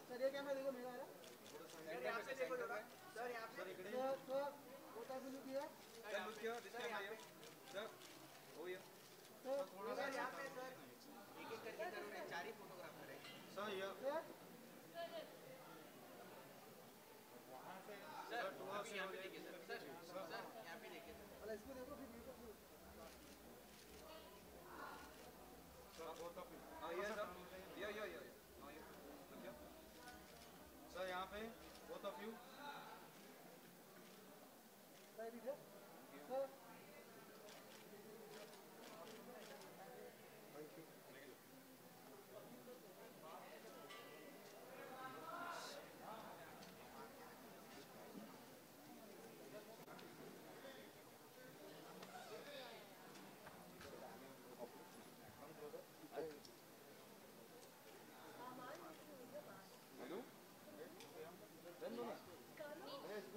Sir ये camera देखो मेरा है सर यहाँ पे देखो जरा सर यहाँ पे सर वो टाइप लुक किया सर लुक किया दिस कैमरा हियर सर हो गया सर यहाँ पे सर एक एक करके जरूर 4 ही फोटोग्राफर है सर ये सर यहाँ पे देखिए सर यहाँ पे देखिए सर इसको देखो फिर सर यहाँ पे both of you sir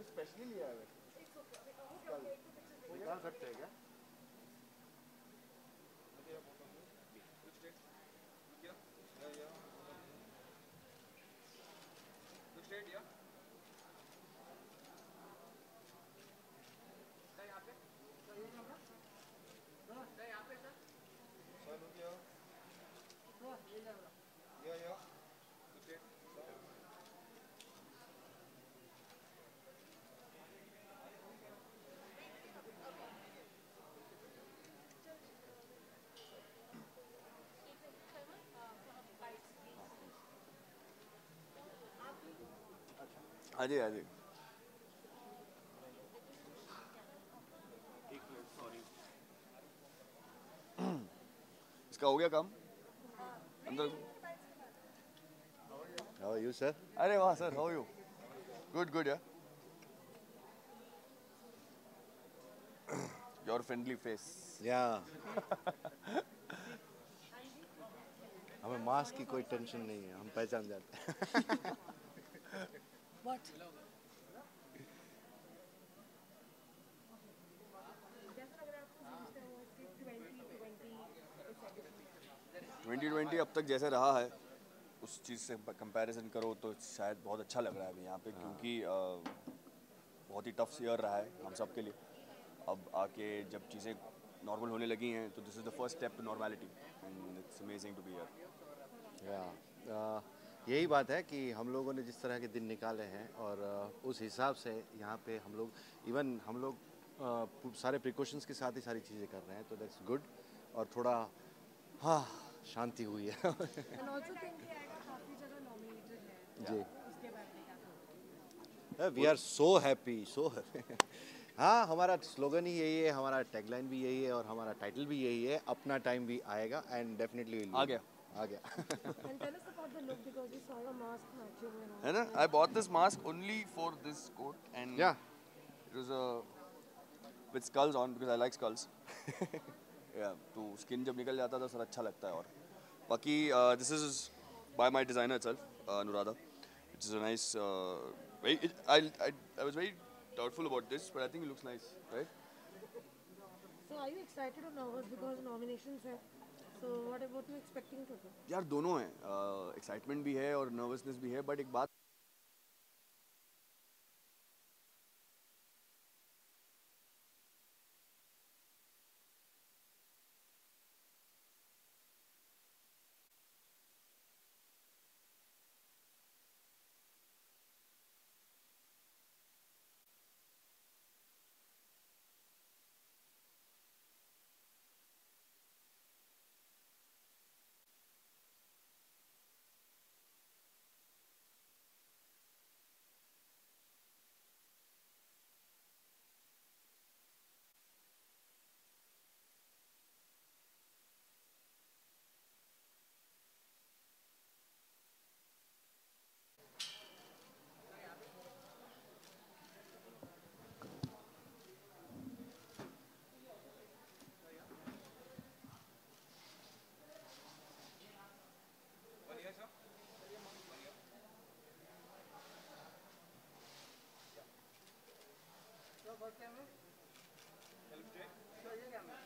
specially लिया है निकाल सकते हैं क्या हाँ जी हाँ जी इसका हो गया काम अंदर How are you, sir? अरे वाह sir how you good good या योर फ्रेंडली फेस Yeah. हमें मास्क की कोई टेंशन नहीं है हम पहचान जाते हैं व्हाट 2020 अब तक जैसे रहा है उस चीज़ से कंपैरिजन करो तो शायद बहुत अच्छा लग रहा है अभी यहाँ पे क्योंकि बहुत ही टफ ईयर रहा है हम सब के लिए अब आके जब चीज़ें नॉर्मल होने लगी हैं तो this is the first step to normality and it's amazing to be here यही बात है कि हम लोगों ने जिस तरह के दिन निकाले हैं और उस हिसाब से यहाँ पे हम लोग सारे प्रिकॉशंस के साथ ही सारी चीज़ें कर रहे हैं तो दैट्स गुड और थोड़ा हाँ शांति हुई है जी वी आर सो हैप्पी हाँ हमारा स्लोगन ही यही है हमारा टैगलाइन भी यही है और हमारा टाइटल भी यही है अपना टाइम भी आएगा एंड डेफिनेटली आ गया है ना I bought this mask only for this coat and yeah it was with skulls on because I like skulls या तो स्किन जब निकल जाता है तो सर अच्छा लगता है और बाकी this is by my designer itself Anuradha which is a nice I was very doubtful about this but I think it looks nice right So are you excited or nervous because nominations है so what you expecting to do यार दोनों हैं excitement भी है और nervousness भी है but एक बात फर्स्ट कैमरा सर ये कैमरा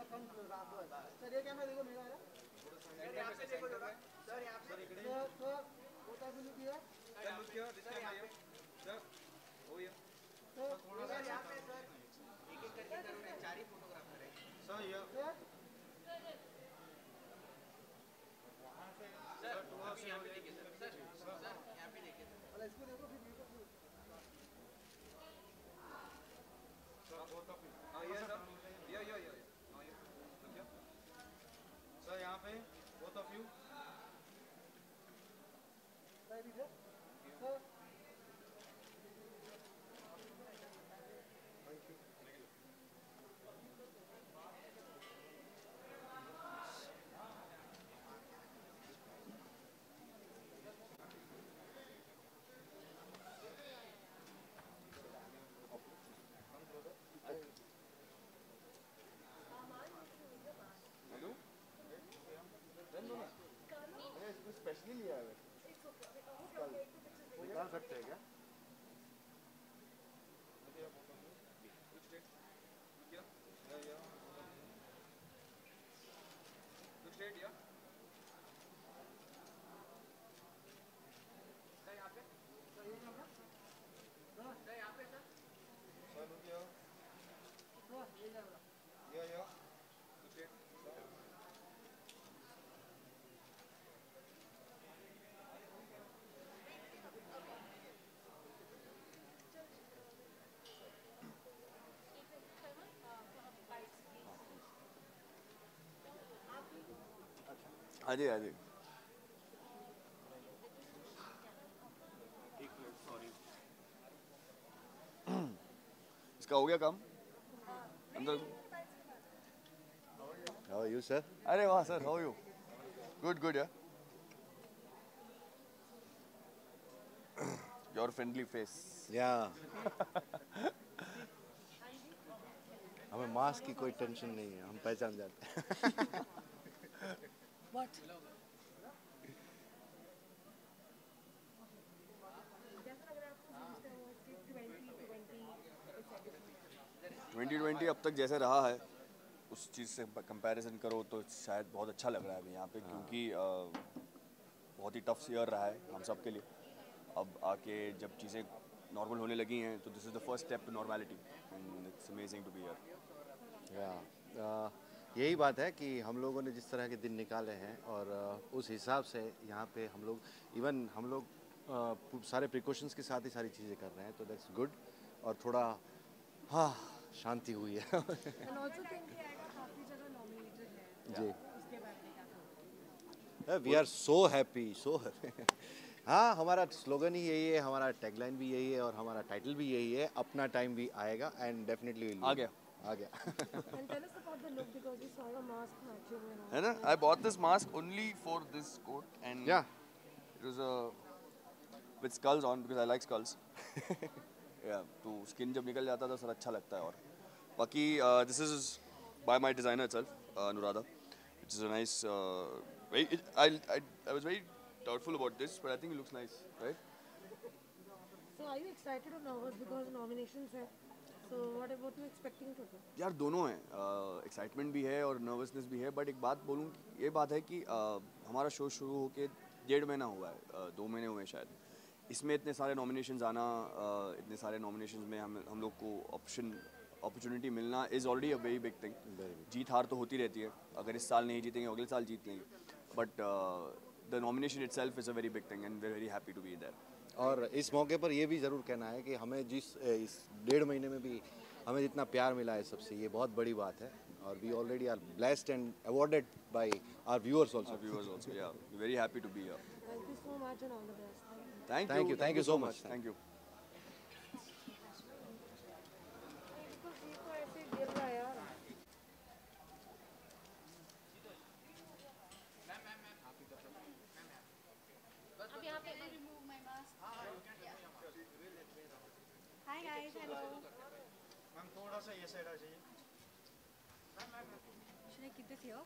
सर ये कैमरा देखो मेरा सर यहाँ पे देखो जरा सर यहाँ पे sir what have you look here sir look here this camera here sir over here sir यहाँ पे सर एक एक करके करो चार ही फोटोग्राफर है सर ये सर आप यहाँ पे देखिए सर यहाँ पे देखिए सर इसको देखो फिर ये को सर यहाँ पे both of you सर इधर सर स्पेशली लिया है निकाल सकते हैं क्या हाँ जी हाँ जी इसका हो गया काम अंदर How are you, sir? अरे वाह sir how you good good यार योर फ्रेंडली फेस Yeah. हमें मास्क की कोई टेंशन नहीं है, हम पहचान जाते हैं। What? 2020 अब तक जैसे रहा है उस चीज़ से कंपैरिजन करो तो शायद बहुत अच्छा लग रहा है अभी यहाँ पे क्योंकि बहुत ही टफ ईयर रहा है हम सब के लिए अब आके जब चीज़ें नॉर्मल होने लगी हैं तो this is the first step to normality and it's amazing to be here यही बात है कि हम लोगों ने जिस तरह के दिन निकाले हैं और उस हिसाब से यहाँ पे हम लोग सारे प्रिकॉशंस के साथ ही सारी चीज़ें कर रहे हैं तो दैट्स गुड और थोड़ा हाँ शांति हुई है And also think कि आएगा काफी जगह nominated है जी उसके बारे में क्या कहोगे? वी आर सो हैप्पी हाँ हमारा स्लोगन ही यही है हमारा टैगलाइन भी यही है और हमारा टाइटल भी यही है अपना टाइम भी आएगा एंड डेफिनेटली आ गया And tell us about the look because we saw your mask matching and all. है ना I bought this mask only for this coat and yeah it was with skulls on because I like skulls या तो skin जब निकल जाता है तो sir अच्छा लगता है और बाकी this is by my designer itself Anuradha which is a nice I was very doubtful about this but I think it looks nice right So are you excited or nervous because nominations है? So what about you expecting to do? यार दोनों हैं excitement भी है और nervousness भी है but एक बात बोलूँ ये बात है कि हमारा शो शुरू होके 1.5 महीना हुआ है 2 महीने हुए हैं शायद इसमें इतने सारे नॉमिनेशंस आना इतने सारे नॉमिनेशंस में हम लोग को अपॉर्चुनिटी मिलना is already a very big thing जीत हार तो होती रहती है अगर इस साल नहीं जीतेंगे अगले साल जीत लेंगे but the nomination itself is a very big thing, and we're very happy to be there. और इस मौके पर ये भी ज़रूर कहना है कि हमें इस 1.5 महीने में भी हमें जितना प्यार मिला है सबसे, ये बहुत बड़ी बात है. और we already are blessed and awarded by our viewers also. Our viewers also, yeah. We're very happy to be here. Thank you so much and all the best. Thank you so much. Thank you. इसको ऐसे गिर रहा है यार. अब यहाँ पे remove my mask. Hi guys, hello. Ma'am थोड़ा सा ये साइड आ जाइए. Should I keep this here?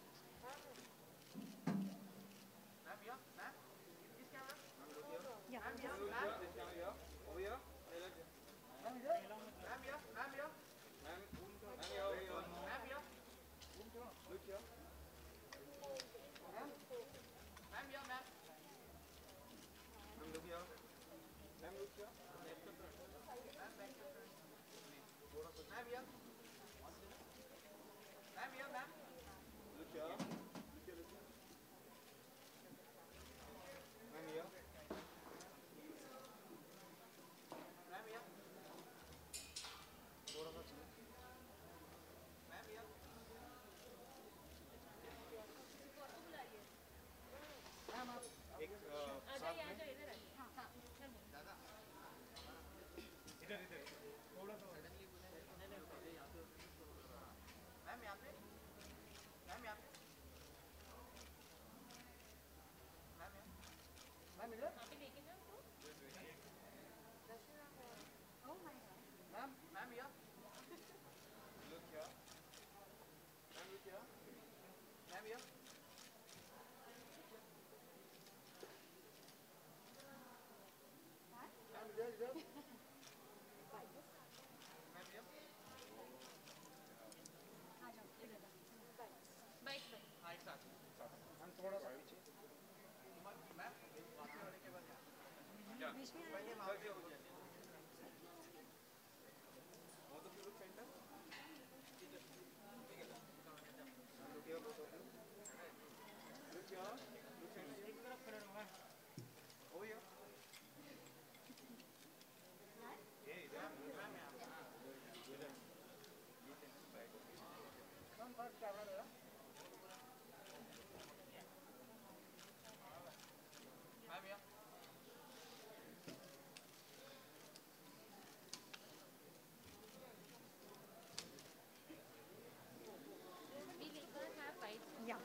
Yeah.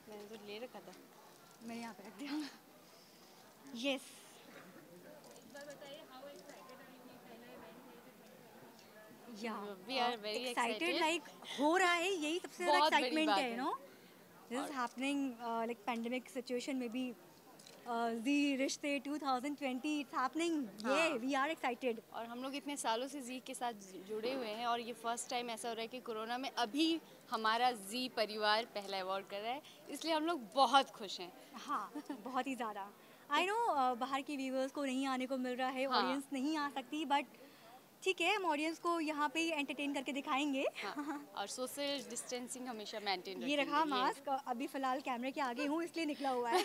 मैंने तो ले रखा था. मैंने यहाँ पे रख दिया. Yes. Yeah. We are very excited. Like हो रहा है, यही सबसे ज़्यादा बहुत बड़ी excitement बात है, है. you know. This is happening like pandemic situation maybe. Zee रिश्ते 2020 it's happening. Yeah, we are excited. और हम लोग इतने सालों से जी के साथ जुड़े हुए हैं और ये फर्स्ट टाइम ऐसा हो रहा है कि कोरोना में अभी हमारा जी परिवार पहला अवार्ड कर रहा है, इसलिए हम लोग बहुत खुश हैं. हाँ, बहुत ही ज़्यादा. आई नो बाहर के व्यूवर्स को नहीं आने को मिल रहा है, हाँ. ऑडियंस नहीं आ सकती, बट ठीक है, हम ऑडियंस को यहाँ पे ही एंटरटेन करके दिखाएंगे. हाँ. और सोशल डिस्टेंसिंग हमेशा मेंटेन ये रखा मास्क, अभी फ़िलहाल कैमरे के आगे हूँ इसलिए निकला हुआ है.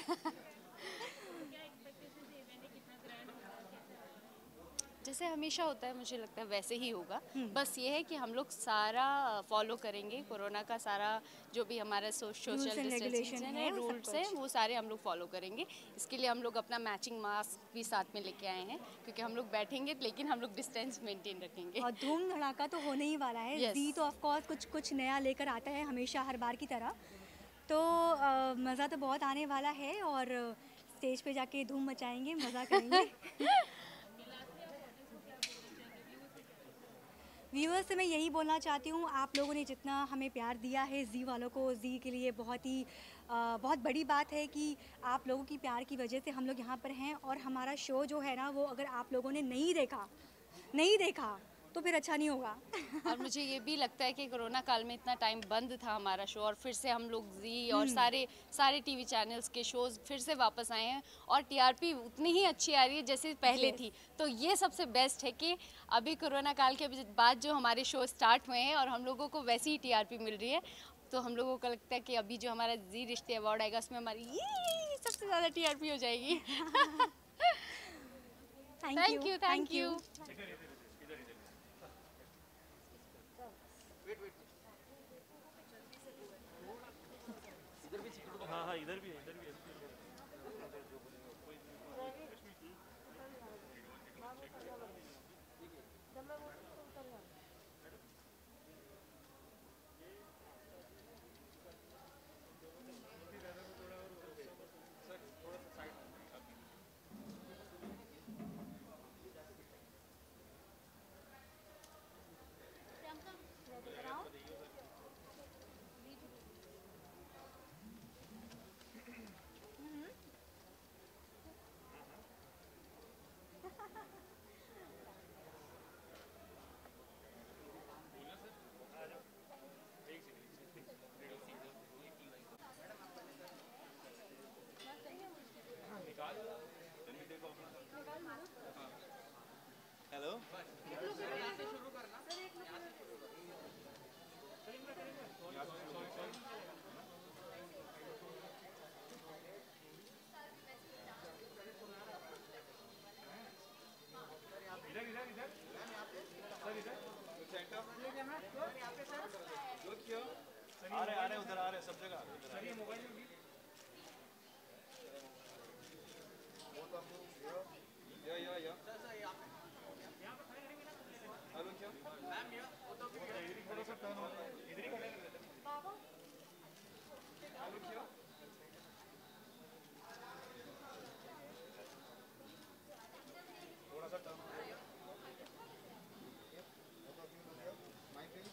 जैसे हमेशा होता है, मुझे लगता है वैसे ही होगा. बस ये है कि हम लोग सारा फॉलो करेंगे, कोरोना का सारा जो भी हमारा सोशल डिस्टेंसिंग है, रूल्स हैं, वो सारे हम लोग फॉलो करेंगे. इसके लिए हम लोग अपना मैचिंग मास्क भी साथ में लेके आए हैं, क्योंकि हम लोग बैठेंगे लेकिन हम लोग डिस्टेंस मेंटेन रखेंगे. और धूम धड़ाका तो होने ही वाला है. Yes. जी तो ऑफ कोर्स कुछ नया लेकर आता है हमेशा, हर बार की तरह. तो मज़ा तो बहुत आने वाला है और स्टेज पे जाके धूम मचाएंगे, मज़ा करेंगे. व्यूअर्स से मैं यही बोलना चाहती हूँ, आप लोगों ने जितना हमें प्यार दिया है जी वालों को, जी के लिए बहुत बड़ी बात है कि आप लोगों की प्यार की वजह से हम लोग यहाँ पर हैं. और हमारा शो जो है ना, वो अगर आप लोगों ने नहीं देखा तो फिर अच्छा नहीं होगा. और मुझे ये भी लगता है कि कोरोना काल में इतना टाइम बंद था हमारा शो, और फिर से हम लोग जी और सारे टीवी चैनल्स के शोज़ फिर से वापस आए हैं और टीआरपी उतनी ही अच्छी आ रही है जैसे पहले थी. तो ये सबसे बेस्ट है कि अभी कोरोना काल के बाद जो हमारे शो स्टार्ट हुए हैं और हम लोगों को वैसी ही टीआरपी मिल रही है. तो हम लोगों को लगता है कि अभी जो हमारा जी रिश्ते अवार्ड आएगा उसमें हमारी ये सबसे ज़्यादा टीआरपी हो जाएगी। Thank you. हाँ हाँ इधर भी है इधर भी है। हेलो आ रहे उधर आ रहे सब जगह सर ये मोबाइल में भी या हेलो क्या मैम ये थोड़ा सा टर्न हो इधर ही खड़े रहते बाबा हेलो क्या थोड़ा सा टर्न माइक प्लीज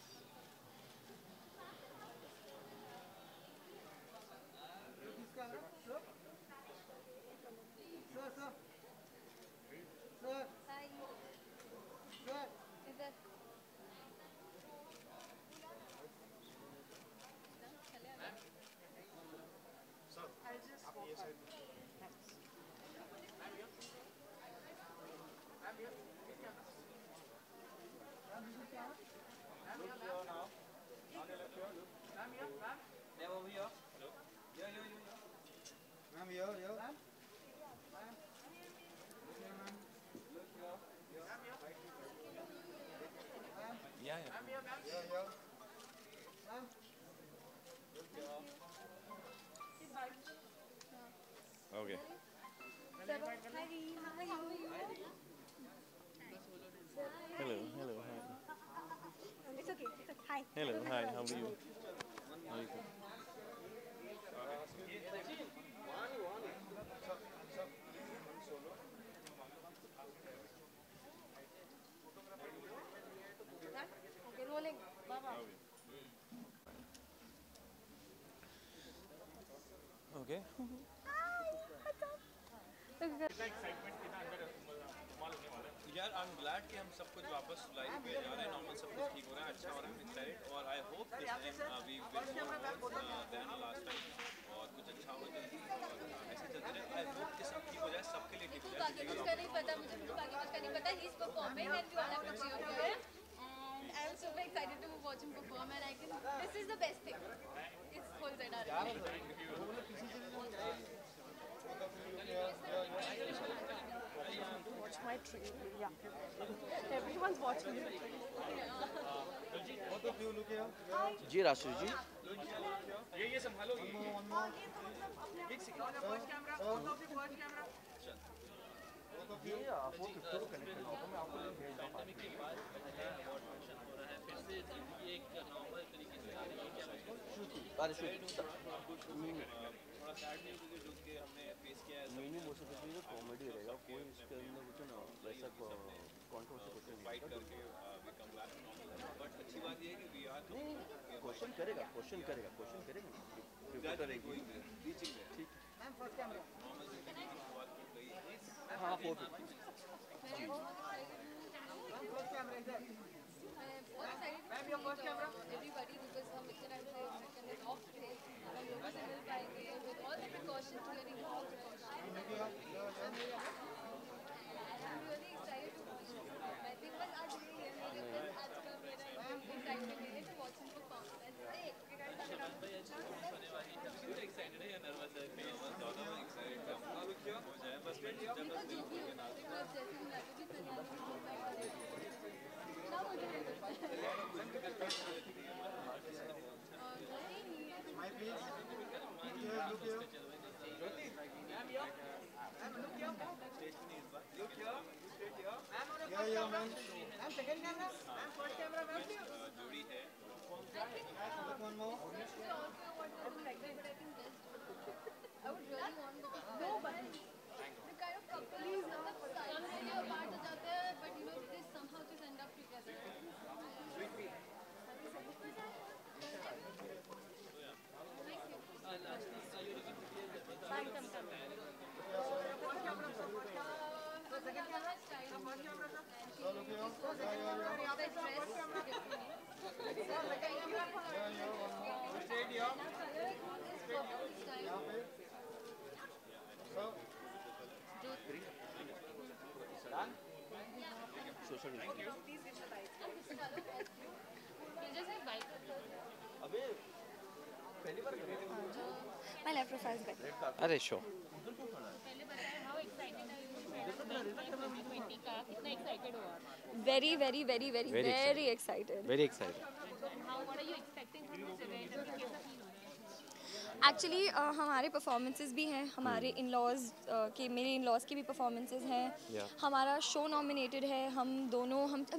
किसका sir sir Okay. Hello, hello, hi. It's okay. Hi. Hello, hi, how are you? How are you? Okay, rolling. Baba. Okay. यार आई एम ग्लैड कि हम सब कुछ वापस लाइफ पे जा रहे हैं नॉर्मल सब कुछ ठीक हो रहा है अच्छा हो रहा है एक्साइटेड और I hope this time we will more than last time और कुछ अच्छा हो जल्दी और ऐसे चलते रहे आई होप कि सब ठीक हो जाए सबके लिए ठीक हो जाए बाकी कुछ का नहीं पता मुझे बाकी कुछ का नहीं पता ही is performing and we all have to cheer for him and I am super excited to watch him perform and I can this is the best thing इस whole ZRM Watch my trailer. Yeah. Everyone's watching it. both of you look here जी राशि जी ये संभालो ये आपको किसको connect करना होगा मैं आपको लिंक भेज दूंगा पैंडेमिक के बाद फिर से जिंदगी एक नॉर्मल तरीके से आ रही है अरे शूट थोड़ा सैड नहीं क्योंकि जो कि हमने फेस किया है मीनिंग हो सकता है कॉमेडी रहेगा कोई इसके अंदर कुछ ना वैसा कंट्रोवर्सी कुछ फाइट करके we come back to normal but अच्छी बात ये है कि वी आर क्वेश्चन करेगा प्रिपेयर करेगी टीचिंग में ठीक मैम फर्स्ट कैमरा नॉर्मल जिंदगी की शुरुआत की गई हाँ 450 फर्स्ट कैमरा इधर ma'am your first camera everybody because हम इतने टाइम से सेकंड इज ऑफ थे हम लोग से मिल पाएंगे with all the precautions clearing all precautions I'm really excited to watch him perform. I think बस आज ये है मेरे आज का मेरा excitement है to watch him perform. That's it. देखो जो भी हो जैसे भी मैं भी तैयार हूँ ना मुझे second camera, first camera, जोड़ी है. One more. I would really want no but the kind of couple is some really apart हो जाते हैं but you know they somehow just end up together. My left profile is better. अरे show Very, very, very, very, Very very excited. Very excited. Actually हमारे performances भी हैं, हमारे in-laws के, मेरे इन-लॉज के भी परफॉर्मेंसेस हैं. Yeah. हमारा शो नॉमिनेटेड है, हम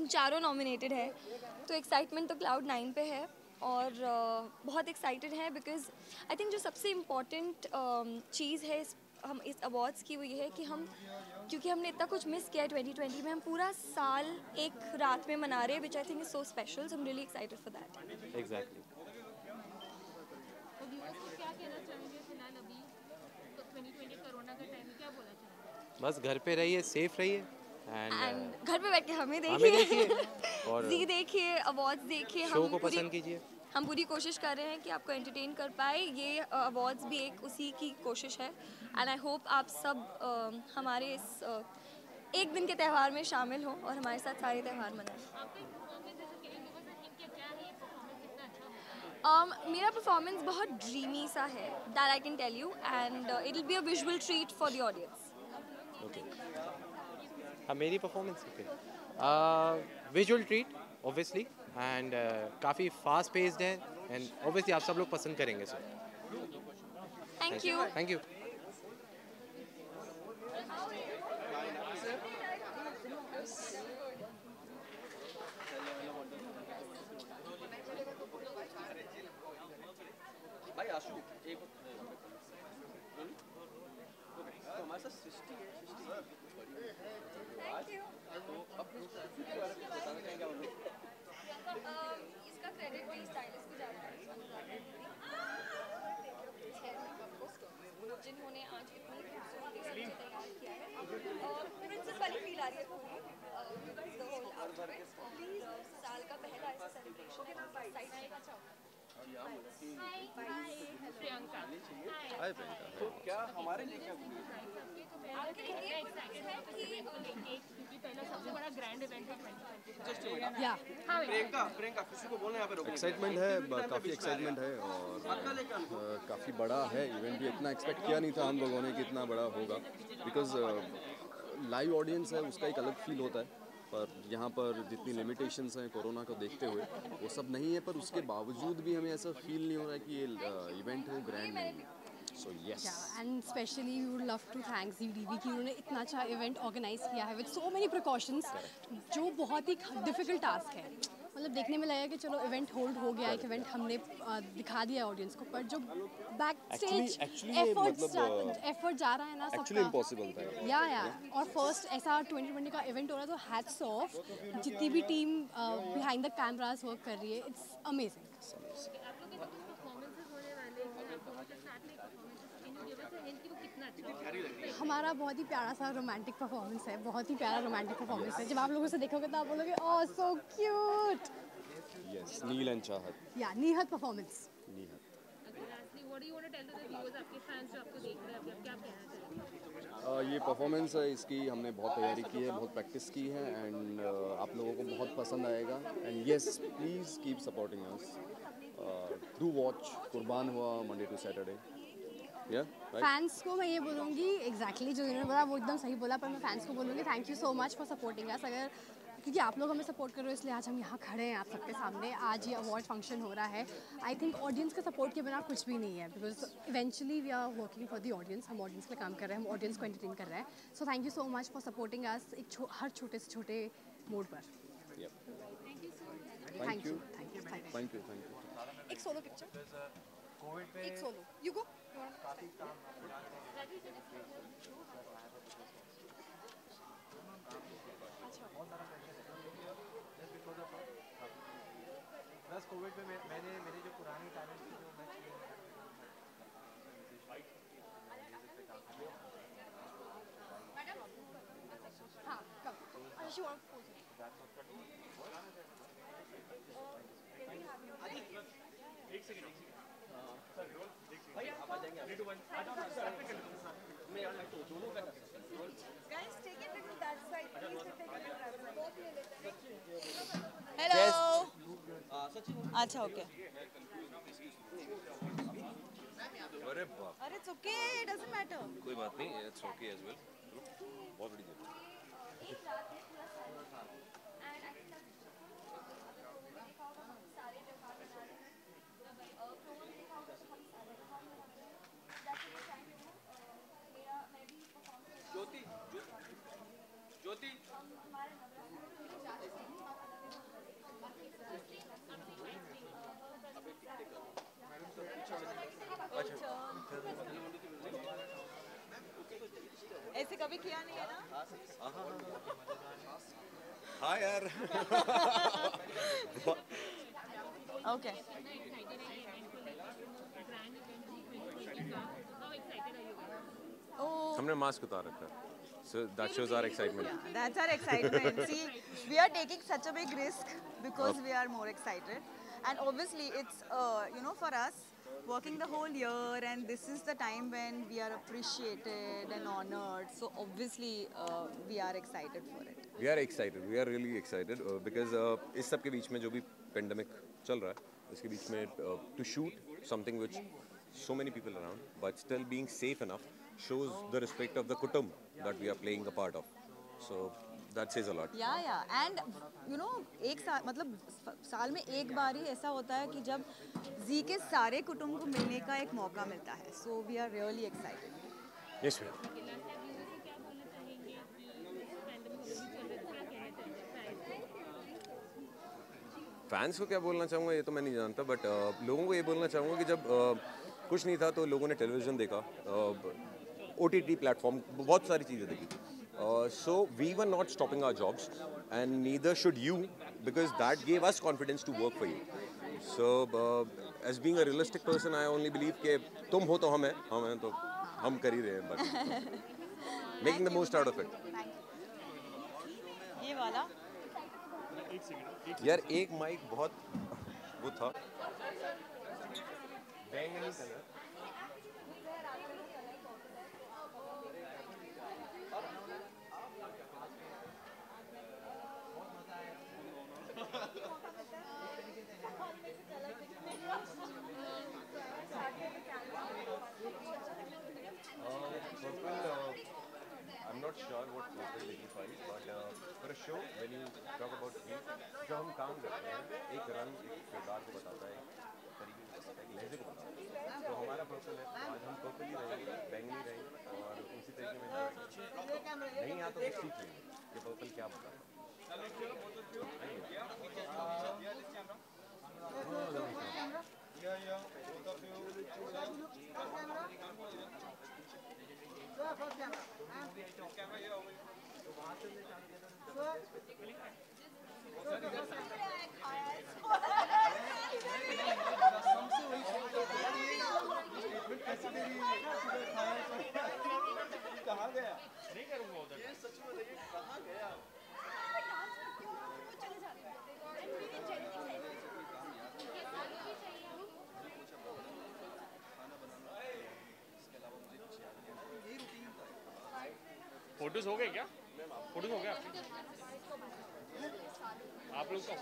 चारों नॉमिनेटेड हैं. तो एक्साइटमेंट तो क्लाउड 9 पे है और बहुत एक्साइटेड है बिकॉज आई थिंक जो सबसे इम्पॉर्टेंट चीज़ है हम इस अवार्ड्स की वो ये है कि क्योंकि हमने इतना कुछ मिस किया है 2020 में, हम पूरा साल एक रात में मना रहे हैं, which I think is so special. So I am really excited for that. Exactly. तो व्यूअर्स को क्या कहना चाहेंगे फिलहाल अभी तो 2020 कोरोना का टाइम क्या बोलना चाहेंगे? बस घर पे रहिए, सेफ रहिए एंड घर पे बैठ के हमें देखिए देखिए और जी देखिए, अवार्ड्स देखिए. शो को पसंद कीजिए. हम पूरी कोशिश कर रहे हैं कि आपको एंटरटेन कर पाए. ये अवार्ड्स भी एक उसी की कोशिश है एंड आई होप आप सब हमारे इस एक दिन के त्यौहार में शामिल हों और हमारे साथ सारे त्यौहार मनाएं. मेरा परफॉर्मेंस बहुत ड्रीमी सा है, that I can tell you, and it will be a visual treat for the audience. Okay. हाँ, मेरी performance visual treat obviously and काफ़ी फास्ट पेस्ड है एंड ऑब्वियसली आप सब लोग पसंद करेंगे sir. Thank you. Thank you. भाई आशु एक तो हमारे साथ सृष्टि है. Thank you. तो अब बताना चाहेंगे आप लोग. इसका क्रेडिट भी स्टाइलिस्ट को जाता है जिन्होंने आज इतनी खूबसूरती से मुझे तैयार किया है. प्रिंसेस वाली फील आ रही है पूरी. प्लीज साल का पहला ऐसा सेलिब्रेशन प्रियंका हाय प्रियंका. तो क्या हमारे लिए क्या क्योंकि पहला सबसे बड़ा ग्रैंड इवेंट है 2020 या प्रियंका किसी को बोलना है यहाँ पे. एक्साइटमेंट है, काफ़ी एक्साइटमेंट है और काफ़ी बड़ा है इवेंट भी. इतना एक्सपेक्ट किया नहीं था हम लोगों ने कि इतना बड़ा होगा बिकॉज लाइव ऑडियंस है उसका एक अलग फील होता है. पर यहाँ पर जितनी लिमिटेशंस हैं कोरोना को देखते हुए वो सब नहीं है, पर उसके बावजूद भी हमें ऐसा फील नहीं हो रहा है कि ये इवेंट है ग्रैंड नहीं है. So yes, and specially we would love to thank ZeeTV कि उन्होंने इतना अच्छा इवेंट ऑर्गेनाइज किया है विद सो मेनी प्रिकॉशंस, जो बहुत ही डिफिकल्ट टास्क है. मतलब देखने में लगेगा कि चलो इवेंट होल्ड हो गया, एक इवेंट हमने दिखा दिया ऑडियंस को, पर जो बैक स्टेज एफर्ट जा रहा है ना एक्चुअली सबका, इम्पॉसिबल था. या और फर्स्ट ऐसा 2020 का इवेंट हो रहा है, तो हैट्स ऑफ जितनी भी team behind the cameras work कर रही है. It's amazing. आप लोग के जो परफॉर्मेंसेस होने वाले हैं आप लोगों के साथ में performances can you give us a hint कि वो कितना अच्छा है? हमारा बहुत ही प्यारा सा रोमांटिक परफॉर्मेंस है, बहुत ही प्यारा रोमांटिक परफॉर्मेंस है. जब आप लोगों से देखोगे तो आप बोलोगे oh so cute. Yes, Neel and Chahat. या Nihat performance. Nihat. Lastly what do you want to tell to the viewers, आपके फैंस जो आपको देख रहे हैं, आप क्या कहना चाहेंगे? ये परफॉर्मेंस है, इसकी हमने बहुत तैयारी की है, बहुत प्रैक्टिस की है एंड आप लोगों को बहुत पसंद आएगा. And yes, please keep supporting us. Do watch. कुर्बान हुआ मंडे टू सैटरडे. फैंस को मैं ये बोलूँगी एग्जैक्टली जो इन्होंने बोला वो एकदम सही बोला, पर मैं फैंस को बोलूँगी thank you so much for supporting अस। अगर क्योंकि आप लोग हमें सपोर्ट कर रहे हो इसलिए आज हम यहाँ खड़े हैं आप सबके सामने, आज ये अवार्ड फंक्शन हो रहा है। आई थिंक ऑडियंस के सपोर्ट के बिना कुछ भी नहीं है, because eventually we are working for the audience, हम ऑडियंस के लिए काम कर रहे हैं, हम ऑडियंस को एंटरटेन कर रहे हैं। So thank you so much for supporting us हर छोटे से छोटे मोड पर। Thank you. एक सोलो पिक्चर, एक solo, you go. Plus Covid में मैंने मेरे जो पुराने टैलेंट थे जो मैं हाँ कब एक सेकंड सर रोल भाई आप आ जाएंगे 3 2 1 आ जाओ मैं यार लाइक दोनों का guys take it to that side please take it to that side both ले लेते हैं। हेलो सचिन अच्छा ओके अरे बाप अरे इट्स ओके डजंट मैटर कोई बात नहीं इट्स ओके एज वेल बहुत बड़ी जगह एक रात में पूरा साइलेंट था एंड आई थिंक देखा होगा हम सारे त्योहार मना रहे हैं प्रोमो में देखा होगा हम सारे दैट्स द टाइम मेरा मैं भी परफॉर्म कर रहा हूं। ज्योति हमारे नवरात्र चाचा से बाकी ऐसे कभी किया नहीं है ना हाँ यार ओके हमने मास्क उतार रखा है, so that shows our excitement. That's our excitement. See, we are taking such a big risk because we are more excited, and obviously it's for us working the whole year, and this is the time when we are appreciated and honored. So obviously we are excited for it. We are excited. We are really excited because इस सब के बीच में जो भी pandemic चल रहा है, इसके बीच में to shoot something which so many people around, but still being safe enough shows the respect of the kutum that we are playing a part of. So that says a lot. Yeah, and एक साल मतलब साल में एक बार ही ऐसा होता है कि जब जी के सारे कुटुंब को मिलने का एक मौका मिलता है. So we are really excited. Yes, we are. Fans को क्या बोलना चाहूँगा ये तो मैं नहीं जानता, बट लोगों को ये बोलना चाहूँगा कि जब कुछ नहीं था तो लोगों ने टेलीविज़न देखा, OTT प्लेटफॉर्म, बहुत सारी चीज़ें देखी. So we were not stopping our jobs, and neither should you, because that gave us confidence to work for you. So as being a realistic person, I only believe कि तुम हो तो हम हैं तो हम कर ही रहे हैं, but making the most out of it. ये वाला यार एक माइक बहुत वो था बैंगनी colour. I'm not sure what purple signifies, but for a show, when you talk about things, जब हम काम करते हैं, एक रंग एक किरदार को बताता है, एक तरीके को बताता है, एक लहजे को बताता है. तो हमारा पर्पल है, तो आज हम पर्पल ही रहेंगे, बैंगनी रहेंगे, और उसी तरीके में नहीं यहाँ तो कुछ सीख लेंगे कि पर्पल क्या बताता है. कहाँ गया? नहीं करूँगा उधर. ये सच में बताइए कहाँ गया? फोटोज हो गए क्या? फोटोज हो गया आप लोग का?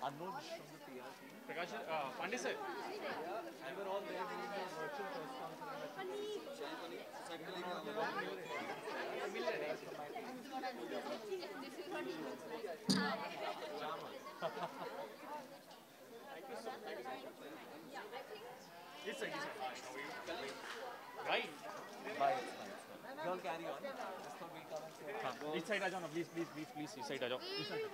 Anuj from the PR team. Prakash, Pandey sir. And we're all there doing the virtual press Right. Bye. You all carry on. Just for me come and say. Each side आ जाओ ना, please. Each side आ जाओ. Each side.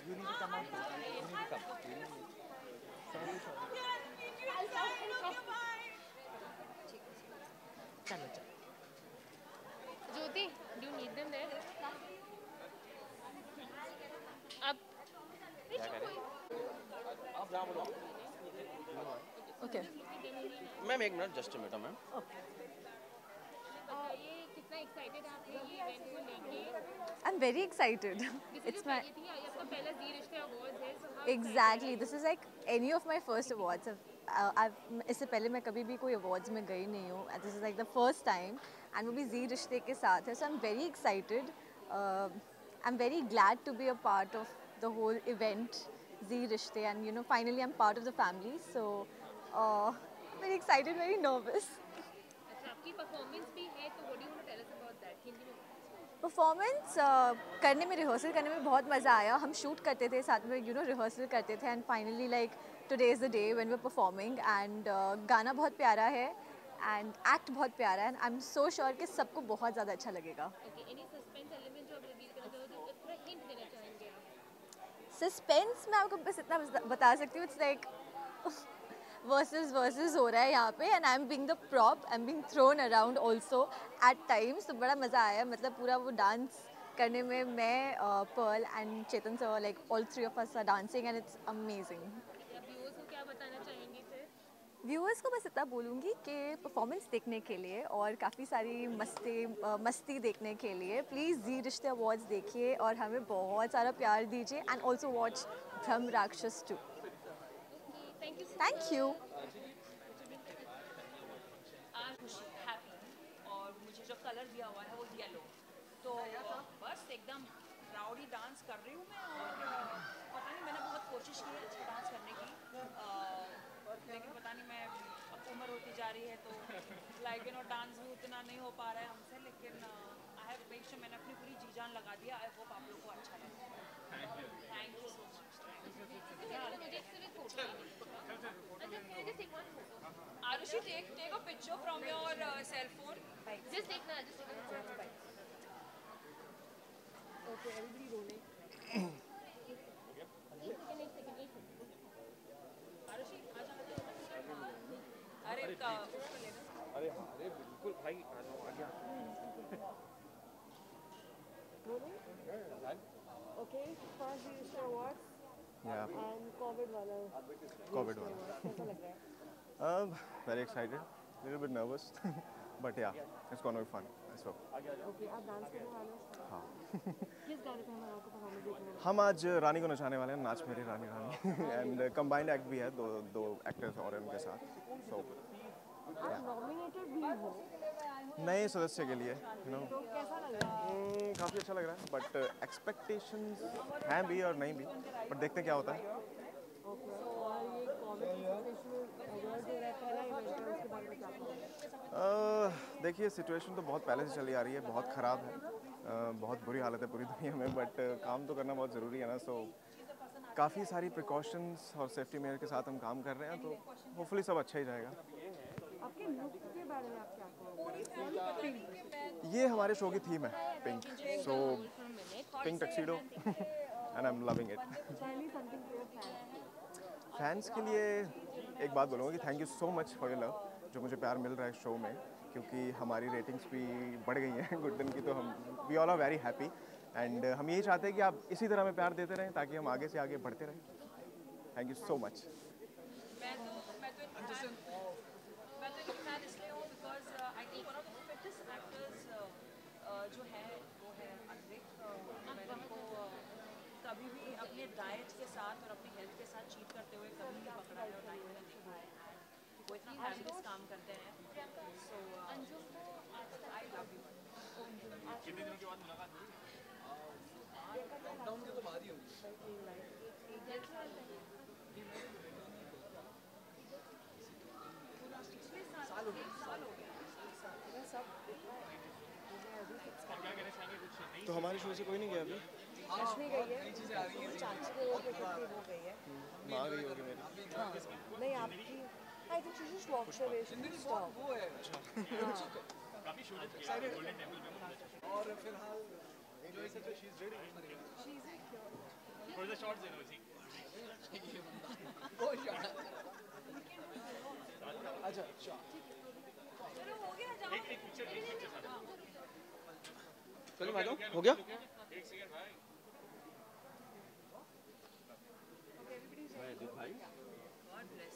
You need to come out. You need to come. Jyoti, do you need them there? अब आप जहाँ बोलो. Okay. Ma'am एक minute, just a minute ma'am. ये कितना एक्साइटेड आप हैं ये इवेंट को लेके? I'm very excited. It's my आपका पहला जी रिश्ते अवार्ड्स है, so how exactly. This is like any of my first awards. इससे पहले मैं कभी भी कोई awards में गई नहीं हूँ. This is like the first time, and वो भी जी रिश्ते के साथ है. So I'm very excited. I'm very glad to be a part of the whole event, जी रिश्ते, and you know finally I'm part of the family. So very excited, very nervous. अच्छा, आपकी performance भी है, तो what do you want to tell us about that? Hindi में performance करने में, rehearsal करने में बहुत मज़ा आया. हम शूट करते थे साथ में, यू नो रिहर्सल करते थे, and finally like today is the day when we are performing. And गाना बहुत प्यारा है एंड एक्ट बहुत प्यारा है, and I am so sure कि सबको बहुत ज़्यादा अच्छा लगेगा. ओके, एनी सस्पेंस एलिमेंट जो आप रिवील करना चाहो, तो थोड़ा हिंट देना चाहेंगे आप? सस्पेंस मैं आपको बस इतना बता सकती हूँ, इट्स लाइक वर्सेस हो रहा है यहाँ पे, and I am being the prop, I am being throne around also eight times. तो बड़ा मज़ा आया, मतलब पूरा वो डांस करने में. मैं Pearl and Chetan sir, like all three of us are dancing and it's amazing. Viewers को क्या बताना चाहेंगे फिर? व्यूअर्स को बस इतना बोलूँगी कि परफॉर्मेंस देखने के लिए और काफ़ी सारी मस्ती देखने के लिए प्लीज़ जी रिश्ते अवार्ड्स देखिए और हमें बहुत सारा प्यार दीजिए. एंड ऑल्सो वॉच ब्रह्म राक्षस 2. Thank you. खुशी, हैप्पी, और मुझे जो कलर दिया हुआ है वो येलो. तो बस एकदम राउडी डांस कर रही हूँ मैं, और पता नहीं मैंने बहुत कोशिश की है अच्छा डांस करने की, लेकिन पता नहीं मैं अब उम्र होती जा रही है तो लाइक यू नो डांस भी उतना नहीं हो पा रहा है हमसे, लेकिन आई हैव मेक श्योर मैंने अपनी पूरी जी जान लगा दिया. आई होप आप लोगों को अच्छा लगे. Thank you so much. Arushi, take a picture from your cell phone. Just take na, just take na. Okay, everybody rolling. एक सेकंड. Arushi, अरे बिल्कुल भाई, आ जाओ, आ गया. Okay, first you show awards. Yeah. And COVID वाला. कैसा लग रहा है? Very excited, little bit nervous, but yeah, it's gonna be fun. Let's go. Okay, आप डांस करने वाले हो? हाँ. किस गाने पे हम आपको परफॉर्मेंस देखने वाले हैं? हम आज रानी को नचाने वाले हैं, नाच मेरी रानी रानी. एंड कंबाइंड एक्ट भी है, दो एक्टर्स और उनके साथ. So आप नॉमिनेटेड भी हो नए सदस्य के लिए, यू नो, तो कैसा लग रहा है? काफ़ी अच्छा लग रहा है, बट एक्सपेक्टेशंस हैं भी और नहीं भी, बट देखते हैं क्या होता है. ओके, और ये कोविड सिचुएशन अवार्ड जो है पहला इवेंट है, उसके बारे में क्या कहोगे? देखिए, सिचुएशन तो बहुत पहले से चली आ रही है, बहुत ख़राब है, बहुत बुरी हालत है पूरी दुनिया में, बट काम तो करना बहुत ज़रूरी है ना. सो काफ़ी सारी प्रिकॉशंस और सेफ्टी मेजर के साथ हम काम कर रहे हैं, तो होपफुली सब अच्छा ही जाएगा. आपके लुक के बारे में आप क्या कहोगे? ये हमारे शो की थीम है, pink. So pink tuxedo and I am loving it. Fans के लिए एक बात बोलूँगा कि thank you so much for your love, जो मुझे प्यार मिल रहा है शो में, क्योंकि हमारी रेटिंग्स भी बढ़ गई हैं गुड दिन की. तो हम we all are very happy. And हम यही चाहते हैं कि आप इसी तरह में प्यार देते रहें ताकि हम आगे से आगे बढ़ते रहें। Thank you so much. मैं तो फैन इसलिए हूँ because I think one of the fittest actors जो है वो है अद्विक। मैंने को कभी भी अपने डाइट के साथ और अपनी हेल्थ के साथ चीट करते हुए कभी नहीं पकड़ा है और ना ही मैंने देखा है। एंड वो इतना फैमिलीज काम करते हैं। सो आई लव यू। कितने दिनों के बाद मुलाकात हुई? लॉकडाउन के तो बाद ही हुई। साल हो गया। तो हमारे शो से कोई नहीं गया अभी? रश्मि गई है, चाची के वो गई है। माँ गई होगी मेरी। नहीं आपकी I think she just walks away stop. वो है काफी शो गोल्डन टेंपल में और फिलहाल एंजॉय करते she is ready for the shots you know see वो शॉट अच्छा चलो हो गया जाओ। एक पिक्चर चलो आ जाओ। हो गया? एक सेकंड भाई। भाई गॉड ब्लेस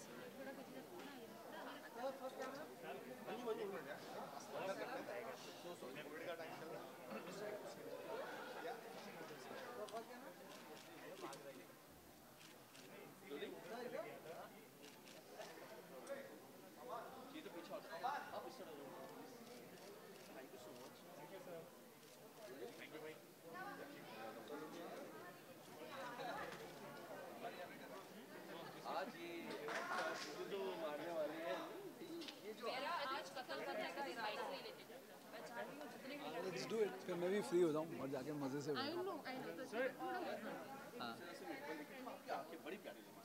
आज ये जो मारने वाली है ये जो मेरा आज कत्ल करने का इरादा है। मैं चाहती हूँ जितने भी लेट्स डू इट। फिर मैं भी फ्री हो जाऊँ और जाके मजे से आई नो सर हाँ आपकी बड़ी प्यारी लगी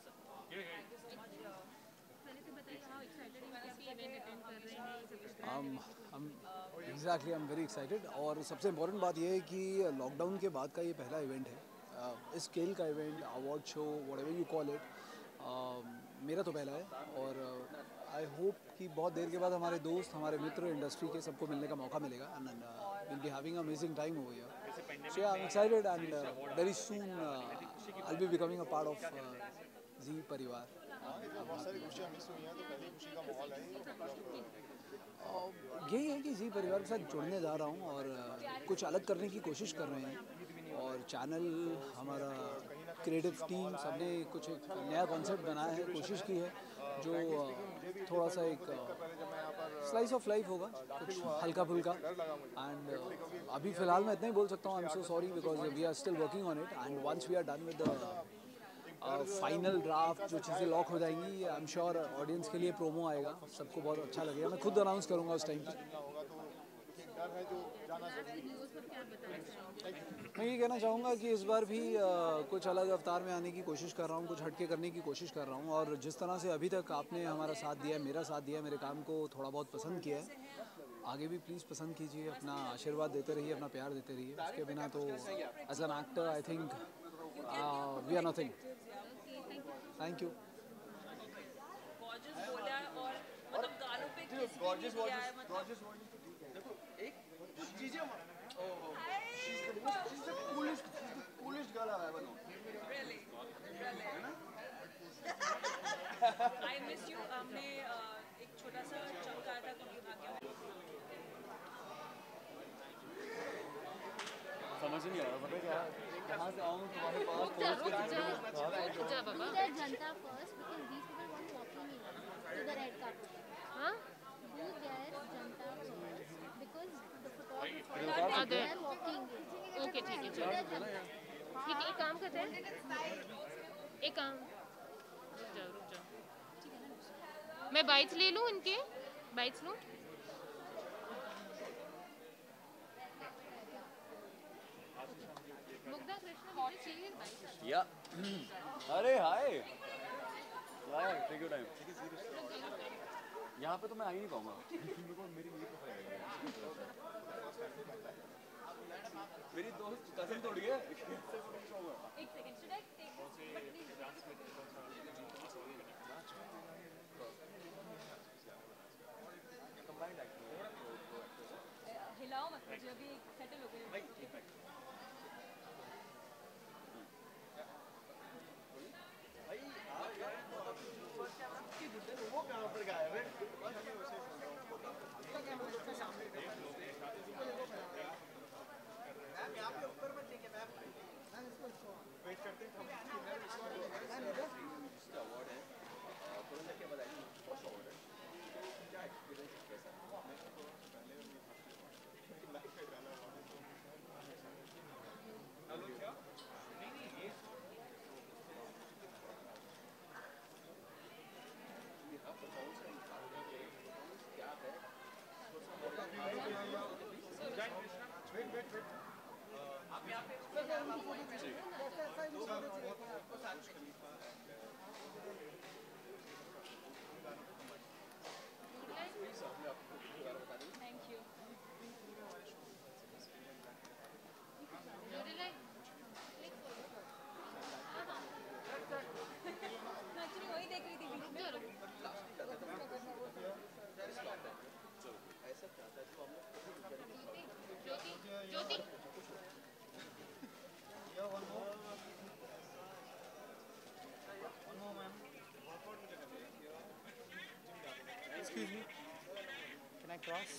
पहले तो बताइए हाउ एक्साइटेड यू आर कि इवेंट अटेंड कर रहे हैं सब कुछ। हम exactly I am very excited. और सबसे इम्पोर्टेंट बात यह है कि लॉकडाउन के बाद का ये पहला इवेंट है, इस स्केल का event, award show, whatever you call it. मेरा तो पहला है और आई होप कि बहुत देर के बाद हमारे दोस्त, हमारे मित्र, इंडस्ट्री के सबको मिलने का मौका मिलेगा and will be having amazing time over here. So I am excited and very soon I will be becoming a part of Zee परिवार। बहुत सारी खुशियाँ मिस हुई हैं तो पहली खुशी का माहौल है। यही है कि जी परिवार के साथ जुड़ने जा रहा हूँ और कुछ अलग करने की कोशिश कर रहे हैं। और चैनल, हमारा क्रिएटिव टीम, सबने कुछ एक नया कॉन्सेप्ट बनाया है, कोशिश की है जो थोड़ा सा एक स्लाइस ऑफ लाइफ होगा, कुछ हल्का फुल्का। एंड अभी फ़िलहाल मैं इतना ही बोल सकता हूँ, I am so sorry because we are still working on it and once we are done with the final draft, जो चीज़ें लॉक हो जाएंगी, आई एम श्योर ऑडियंस के लिए प्रोमो आएगा, सबको बहुत अच्छा लगेगा। मैं खुद अनाउंस करूँगा उस टाइम पर। मैं ये कहना चाहूँगा कि इस बार भी कुछ अलग अवतार में आने की कोशिश कर रहा हूँ, कुछ हटके करने की कोशिश कर रहा हूँ। और जिस तरह से अभी तक आपने हमारा साथ दिया है, मेरा साथ दिया है, मेरे काम को थोड़ा बहुत पसंद किया है, आगे भी प्लीज़ पसंद कीजिए, अपना आशीर्वाद देते रहिए, अपना प्यार देते रहिए। उसके बिना तो as an actor I think we are nothing. Thank you. Gorgeous बोला और मतलब गालों पे किस गॉर्जियस देखो एक चीजें coolest girl I ever known. Really I miss you. हमने एक छोटा सा चंक आया था कुंडली भाग्य में। समझ नहीं आ रहा पता क्या कहाँ से आऊँ तुम्हारे पास रुक जा बाबा। जनता first because these people want walking to the red carpet. हाँ? Do there Janata first because the photographers are there walking. Okay ठीक है चलो। ठीक है एक काम करते हैं। एक काम रुक जाओ। मैं बाइट्स ले लूँ इनके? बाइट्स लूँ? मुग्धा कृष्ण मुझे चाहिए बाइट्स। या अरे हाय यार टेक योर टाइम। यहाँ पे तो मैं आ ही नहीं पाऊंगा। मेरी दोस्त कजिन तोड़ गया। एक सेकंड शुड आई टेक हिलाओ मत मुझे अभी सेटल हो गए। Excuse me. Can I cross?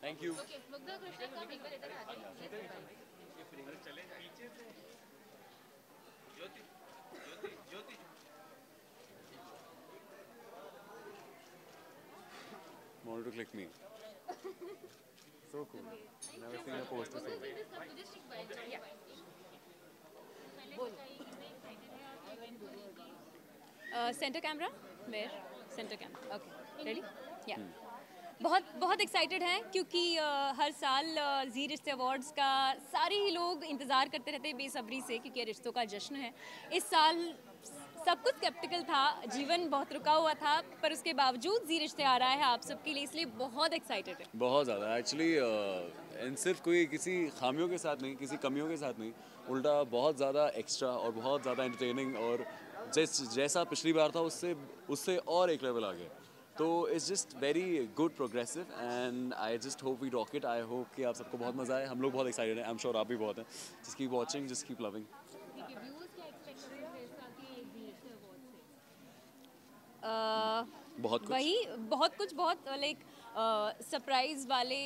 Thank you. Okay, Mugdha Krishna, come एक बार इधर आ जाइए. Wanted to click me. So cool. Never seen a poster so big. Center camera? Where? Center camera. Okay. Ready? Yeah. बहुत excited हैं क्योंकि हर साल जी रिश्ते awards का सारे ही लोग इंतज़ार करते रहते हैं बेसब्री से, क्योंकि रिश्तों का जश्न है. इस साल सब कुछ स्केप्टिकल था, जीवन बहुत रुका हुआ था, पर उसके बावजूद जी रिश्ते आ रहा है आप सबके लिए, इसलिए बहुत एक्साइटेड है. बहुत ज़्यादा एक्चुअली, सिर्फ कोई किसी खामियों के साथ नहीं, किसी कमियों के साथ नहीं, उल्टा बहुत ज़्यादा एक्स्ट्रा और बहुत ज़्यादा एंटरटेनिंग, और जैसा पिछली बार था उससे और एक लेवल आ गया. तो it's just very good, progressive, and I just hope we rock it. I hope कि आप सबको बहुत मज़ा आए. हम लोग बहुत एक्साइटेड हैं. आई एम श्योर आप भी बहुत हैं. Just keep watching, just keep loving. बहुत कुछ लाइक सरप्राइज वाले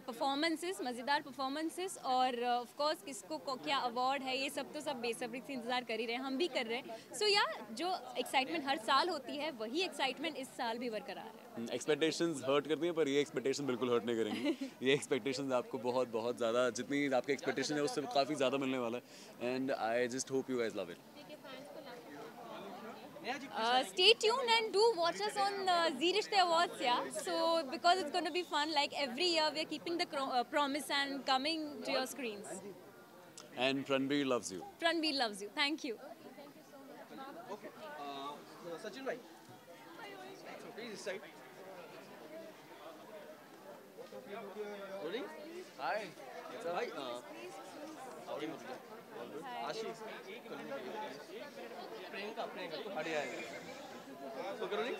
परफॉर्मेंसेस, मज़ेदार परफॉर्मेंसेस, और ऑफ कोर्स किसको क्या अवार्ड है, ये सब तो सब बेसब्री से इंतज़ार कर ही रहे हैं, हम भी कर रहे हैं. सो या जो एक्साइटमेंट हर साल होती है वही एक्साइटमेंट इस साल भी बरकरार है. एक्सपेक्टेशंस हर्ट करती हैं, पर ये एक्सपेक्टेशन बिल्कुल हर्ट नहीं करेंगी. ये एक्सपेक्टेशंस आपको बहुत ज़्यादा, जितनी आपकी एक्सपेक्टेशन है उससे काफ़ी ज़्यादा मिलने वाला है. And I just hope you guys love it. Stay tuned and do watch us on Zee Rishte Awards, yeah. So because it's going to be fun, like every year we are keeping the promise and coming to your screens. And Pranveer loves you. Pranveer loves you. Thank you. Okay. Sachin bhai. Please this side. Rolling. Hi. What's up? Hi. How are you? Ashish. Priyanka तो बढ़िया है. तो करो नहीं.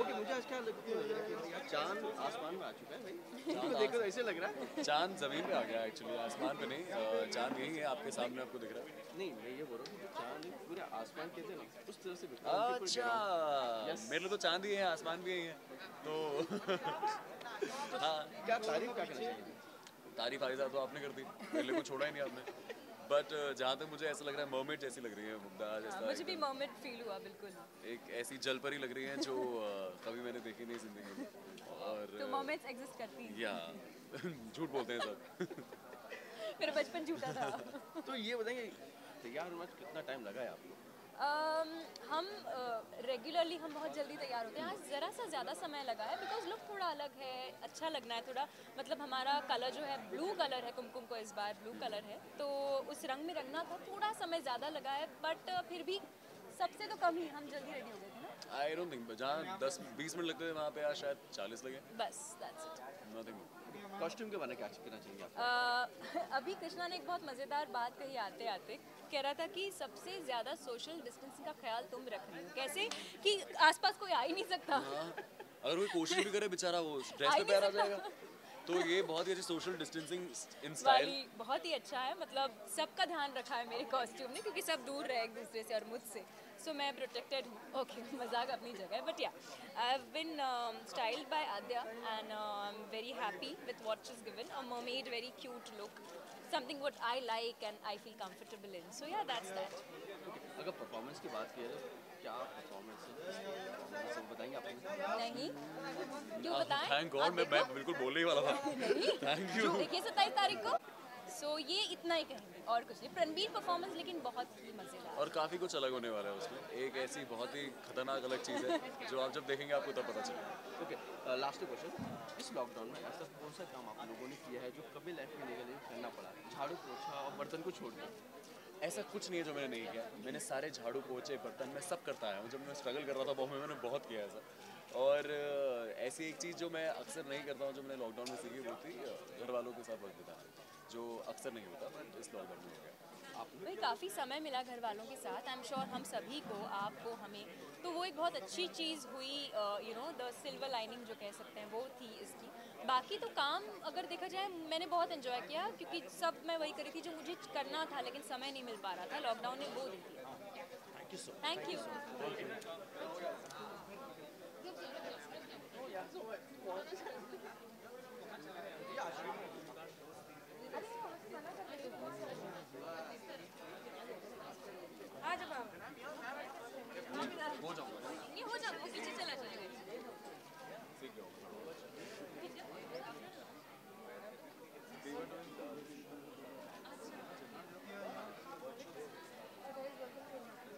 Okay, मुझे आज क्या लग रहा है कि यार चांद आसमान में आ चुका है भाई. चांद देखो ऐसे लग रहा है. चांद जमीन पे आ गया एक्चुअली, आसमान पे नहीं. चांद यही है आपके सामने, आपको दिख रहा है. नहीं, मैं ये बोल रहा हूँ चांद पूरे आसमान के थे ना, उस तरह से. अच्छा, मेरे लिए तो चांद ही है, आसमान भी यही है. तो हाँ, क्या तारीफ क्या करना चाहिए? तारीफ आगे तो आपने कर दी, मेरे लिए को छोड़ा ही नहीं आपने. बट जहाँ तक मुझे ऐसा लग रहा है, मर्मेड जैसी लग रही है मुग्धा. जैसा मुझे भी मर्मेड फील हुआ बिल्कुल. एक ऐसी जल परी लग रही है जो कभी मैंने देखी नहीं जिंदगी में. और तो मर्मेड्स एग्जिस्ट करती हैं. या झूठ बोलते हैं सब. मेरा बचपन झूठा था. तो ये बताइए तैयार होने में कितना टाइम लगा है आपको? हम रेगुलरली हम बहुत जल्दी तैयार होते हैं. आज ज़रा सा ज़्यादा समय लगा है बिकॉज लुक थोड़ा अलग है, अच्छा लगना है थोड़ा. मतलब हमारा कलर जो है ब्लू कलर है, कुमकुम को इस बार ब्लू कलर है, तो उस रंग में रंगना था. थोड़ा समय ज़्यादा लगा है, बट फिर भी सबसे तो कम ही हम जल्दी रेडी हो गए थे ना. आई डोंट थिंक जहाँ 10-20 मिनट लगते थे वहाँ पे आज शायद 40 लगे. बस दैट्स इट. नथिंग. कॉस्ट्यूम के बारे में क्या कहना चाहेंगे आप? अभी कृष्णा ने एक बहुत मज़ेदार बात कही आते आते. कह रहा था कि सबसे ज़्यादा सोशल डिस्टेंसिंग का ख्याल तुम रख रही हो. कैसे कि आसपास कोई आ ही नहीं सकता. अगर कोई कोशिश भी करे बेचारा, वो ड्रेस पे पैर आ जाएगा. तो ये बहुत ही अच्छी सोशल डिस्टेंसिंग इन स्टाइल बहुत ही अच्छा है, मतलब सबका ध्यान रखा है मेरे कॉस्ट्यूम ने, क्योंकि सब दूर रहे एक दूसरे से और मुझसे, सो मैं प्रोटेक्टेड हूँ. ओके, मजाक अपनी जगह है, but yeah I have been styled by Aadya and I am very happy with what she is given. A mermaid, very cute look, something what I like and I feel comfortable in. So yeah, that's that. अगर performance की बात की जाए तो क्या performance है, सब बताएंगे आप? नहीं, क्यों बताएं? थैंक गॉड, मैं बिल्कुल बोलने ही वाला था. Thank you. देखिए 27 तारीख को. सो ये इतना ही कहेंगे और कुछ नहीं. रणबीर परफॉर्मेंस लेकिन बहुत ही मजेदार और काफ़ी कुछ अलग होने वाला है उसमें. एक ऐसी बहुत ही खतरनाक अलग चीज़ है जो आप जब देखेंगे आपको तब पता चलेगा. Okay, last question. इस लॉकडाउन में ऐसा कौन सा काम आप लोगों ने किया है जो कभी लाइफ में नहीं करना पड़ा? झाड़ू पोछा और बर्तन को छोड़ के. ऐसा कुछ नहीं है जो मैंने नहीं किया. मैंने सारे झाड़ू पोछे बर्तन मैं सब करता आया हूँ. जब मैं स्ट्रगल कर रहा था बॉम्बे में, मैंने बहुत किया ऐसा. और ऐसी एक चीज़ जो मैं अक्सर नहीं करता हूँ, जो मैंने लॉकडाउन में सीखी, वो थी घर वालों के साथ वक्त बिताना, जो अक्सर नहीं होता, बट इस लॉकडाउन में हो गया. भाई काफ़ी समय मिला घर वालों के साथ. आई एम श्योर हम सभी को, आपको, हमें, तो वो एक बहुत अच्छी चीज़ हुई. You know the silver lining जो कह सकते हैं वो थी इसकी. बाकी तो काम अगर देखा जाए मैंने बहुत एंजॉय किया, क्योंकि सब मैं वही करी थी जो मुझे करना था, लेकिन समय नहीं मिल पा रहा था. लॉकडाउन ने वो दी थी. Thank you so thank you. हो जाऊंगा. ये हो जाऊंगा, वो पीछे चला जाएगा.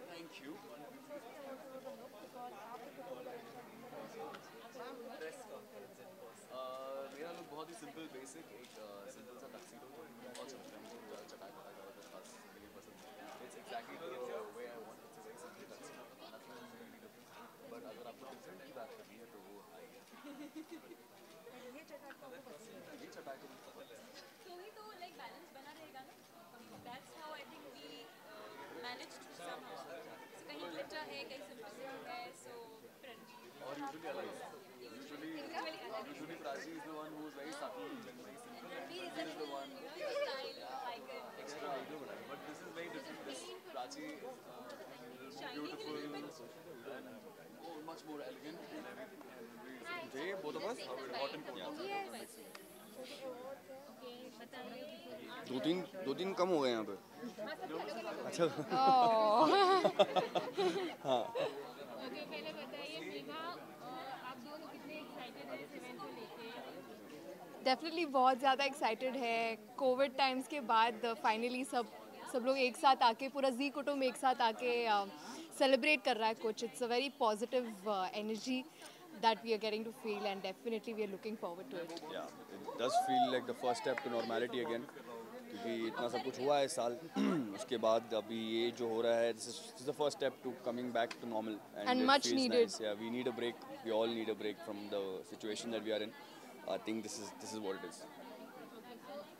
Thank you. मेरा लुक बहुत ही सिंपल बेसिक, एक सिंपल सा टक्सीडो बहुत चलता है. मुझे चटाई पटाई ज़्यादातर खास नहीं पसंद है. It's exactly the way I want. It's very simple tuxedo, nothing really different. But अगर आपको डिफरेंट की बात करनी है तो वो आई है. ये चटाई को तो ही तो लाइक बैलेंस बना रहेगा ना. That's how I think we managed somehow. So कहीं ग्लिटर है, कहीं सिंपल है, सो और यूजुअली अलग है. Usually Prachi is the one who is very subtle and very simple, and Ranbir is the one extra idol. But this is very different. Prachi is beautiful and much more elegant and everything. They both of us are hot and cold. दो तीन कम हो गए यहाँ पे. अच्छा. हाँ. Okay, पहले बताइए विभा, आप दोनों कितने एक्साइटेड हैं इस इवेंट को लेके? डेफिनेटली बहुत ज़्यादा एक्साइटेड है. कोविड टाइम्स के बाद फाइनली सब लोग एक साथ आके, पूरा जी कुटुंब एक साथ आके सेलिब्रेट कर रहा है कुछ. It's a very positive energy that we are getting to feel, and definitely we are looking forward to it. Yeah, it does feel like the first step to normality again. क्योंकि इतना सब कुछ हुआ है इस साल. उसके बाद अभी ये जो हो रहा है, this is the first step to coming back to normal, and much needed. Nice. Yeah, we need a break. We all need a break from the situation that we are in. I think this is what it is.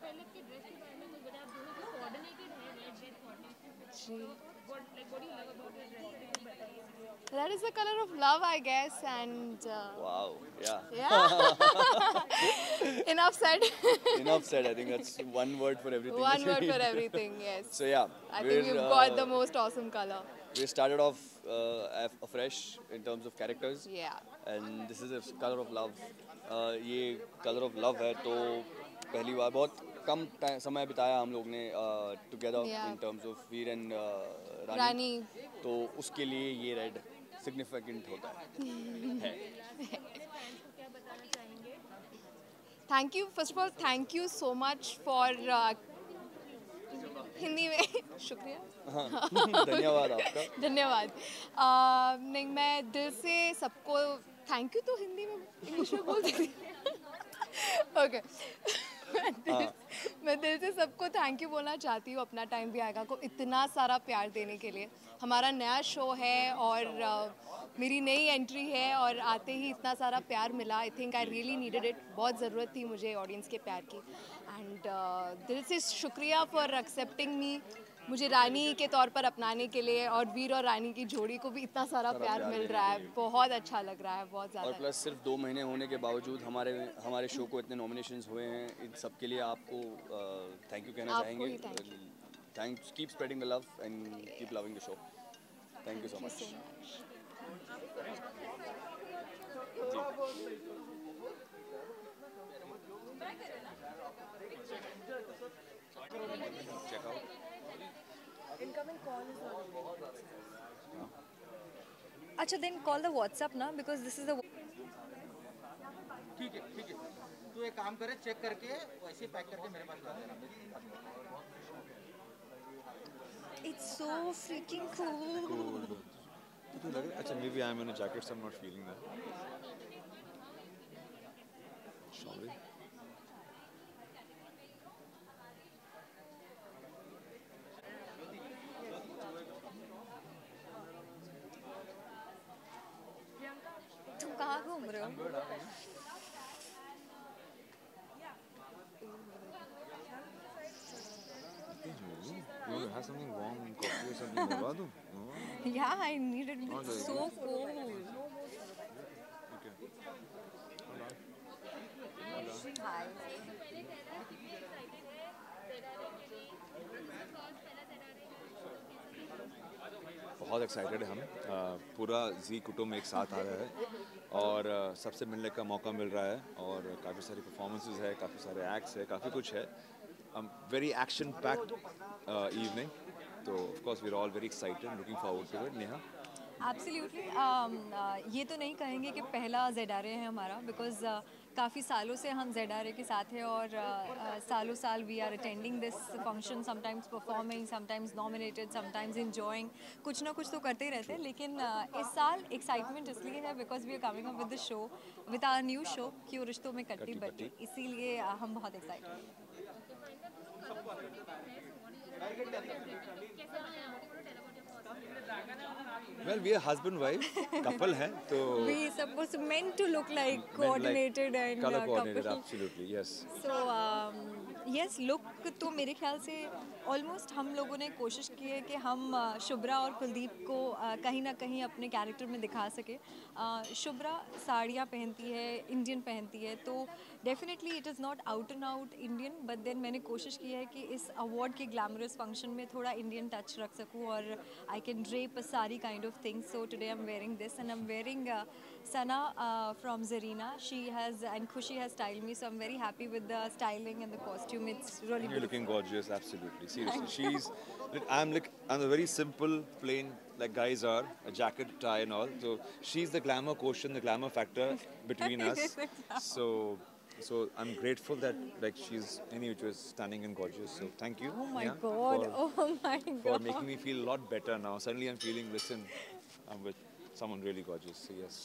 पहले के dress के बारे में कुछ बताएं. आप दोनों को कोऑर्डिनेटेड है, रेड ड्रेस कोऑर्डिनेटेड. जी. What do you love about your dress? बताइए. That is the color of love, I guess, and wow, yeah. Yeah. Enough said. Enough said. I think that's one word for everything. One word for everything, yes. So yeah, I think we've got the most awesome color. We started off afresh in terms of characters. Yeah. And this is a color of love. ये color of love है, तो पहली बार बहुत कम समय बिताया हम लोग ने together in terms of Veer and रानी. तो उसके लिए ये रेड सिग्निफिकेंट होता है. Thank you. First of all thank you so much for Hindi में शुक्रिया. धन्यवाद आपका. धन्यवाद. नहीं, मैं दिल से सबको थैंक यू तो हिंदी में इंग्लिश में बोल देती हूँ. ओके. मैं दिल से सबको थैंक यू बोलना चाहती हूँ. अपना टाइम भी आएगा को इतना सारा प्यार देने के लिए. हमारा नया शो है और मेरी नई एंट्री है और आते ही इतना सारा प्यार मिला. I think I really needed it. बहुत ज़रूरत थी मुझे ऑडियंस के प्यार की. एंड दिल से शुक्रिया फॉर एक्सेप्टिंग मी मुझे रानी के तौर पर अपनाने के लिए, और वीर और रानी की जोड़ी को भी इतना सारा प्यार मिल रहा है, बहुत अच्छा लग रहा है, बहुत ज़्यादा। और प्लस सिर्फ 2 महीने होने के बावजूद हमारे शो को इतने नॉमिनेशंस हुए हैं, इन सब के लिए आपको थैंक यू कहना चाहेंगे। Thanks, keep spreading the love and keep loving the show. Thank you so much. Check out. Incoming call is on. अच्छा, then call the WhatsApp ना, because this is the. ठीक है तू एक काम करे, चेक करके वैसे पैक करके मेरे पास ला देना। It's so freaking cool. तो लग अच्छा, maybe I'm in a jacket, so I'm not feeling that. Sorry. तुम कहाँ घूम रहे हो? You want to have something warm, coffee or something? मंगवा दूँ? Yeah, I need it. It's so cool. Okay. Hi. बहुत एक्साइटेड है हम। पूरा जी कुटुंब एक साथ आ रहा है और सबसे मिलने का मौका मिल रहा है और काफ़ी सारी परफॉर्मेंसेस है, काफ़ी सारे एक्ट्स है, काफ़ी कुछ है। वेरी एक्शन पैक्ड इवनिंग, तो of course we are all very excited, looking forward to it. Neha? Absolutely. ये तो नहीं कहेंगे कि पहला ZRA है हमारा, बिकॉज काफ़ी सालों से हम ZRA के साथ हैं और सालों साल we are attending this function, sometimes performing, sometimes nominated, sometimes enjoying, कुछ ना कुछ तो करते ही रहते हैं। लेकिन इस साल एक्साइटमेंट इसलिए है because we are coming up with the show, with our new show क्यों रिश्तों में कट्टी बट्टी, इसीलिए हम बहुत एक्साइटेड हैं। Well, we are husband wife couple हैं, तो we supposed meant to look like coordinated and color coordinated, couple. absolutely, yes. So yes, look तो मेरे ख्याल से ऑलमोस्ट हम लोगों ने कोशिश की है कि हम शुभ्रा और कुलदीप को कहीं ना कहीं अपने कैरेक्टर में दिखा सके। शुभ्रा साड़ियाँ पहनती है, इंडियन पहनती है, तो definitely it is not out and out Indian, but then मैंने कोशिश की है कि इस अवार्ड के ग्लैमरस फंक्शन में थोड़ा इंडियन टच रख सकूँ और आई कैन ड्रेप अ सारी kind of things. So today I am wearing this and I am wearing Sana from Zarina. She has, and Khushi has styled me, so I'm very happy with the styling and the costume. It's really You're looking gorgeous, absolutely. Seriously, I'm a very simple, plain, like guys are, a jacket, tie and all. So she's the glamour quotient, the glamour factor between us. So I'm grateful that like she's anyway stunning and gorgeous. So thank you. Oh my God! Oh my God! For making me feel a lot better now. Suddenly I'm feeling, listen, I'm with someone really gorgeous. So yes.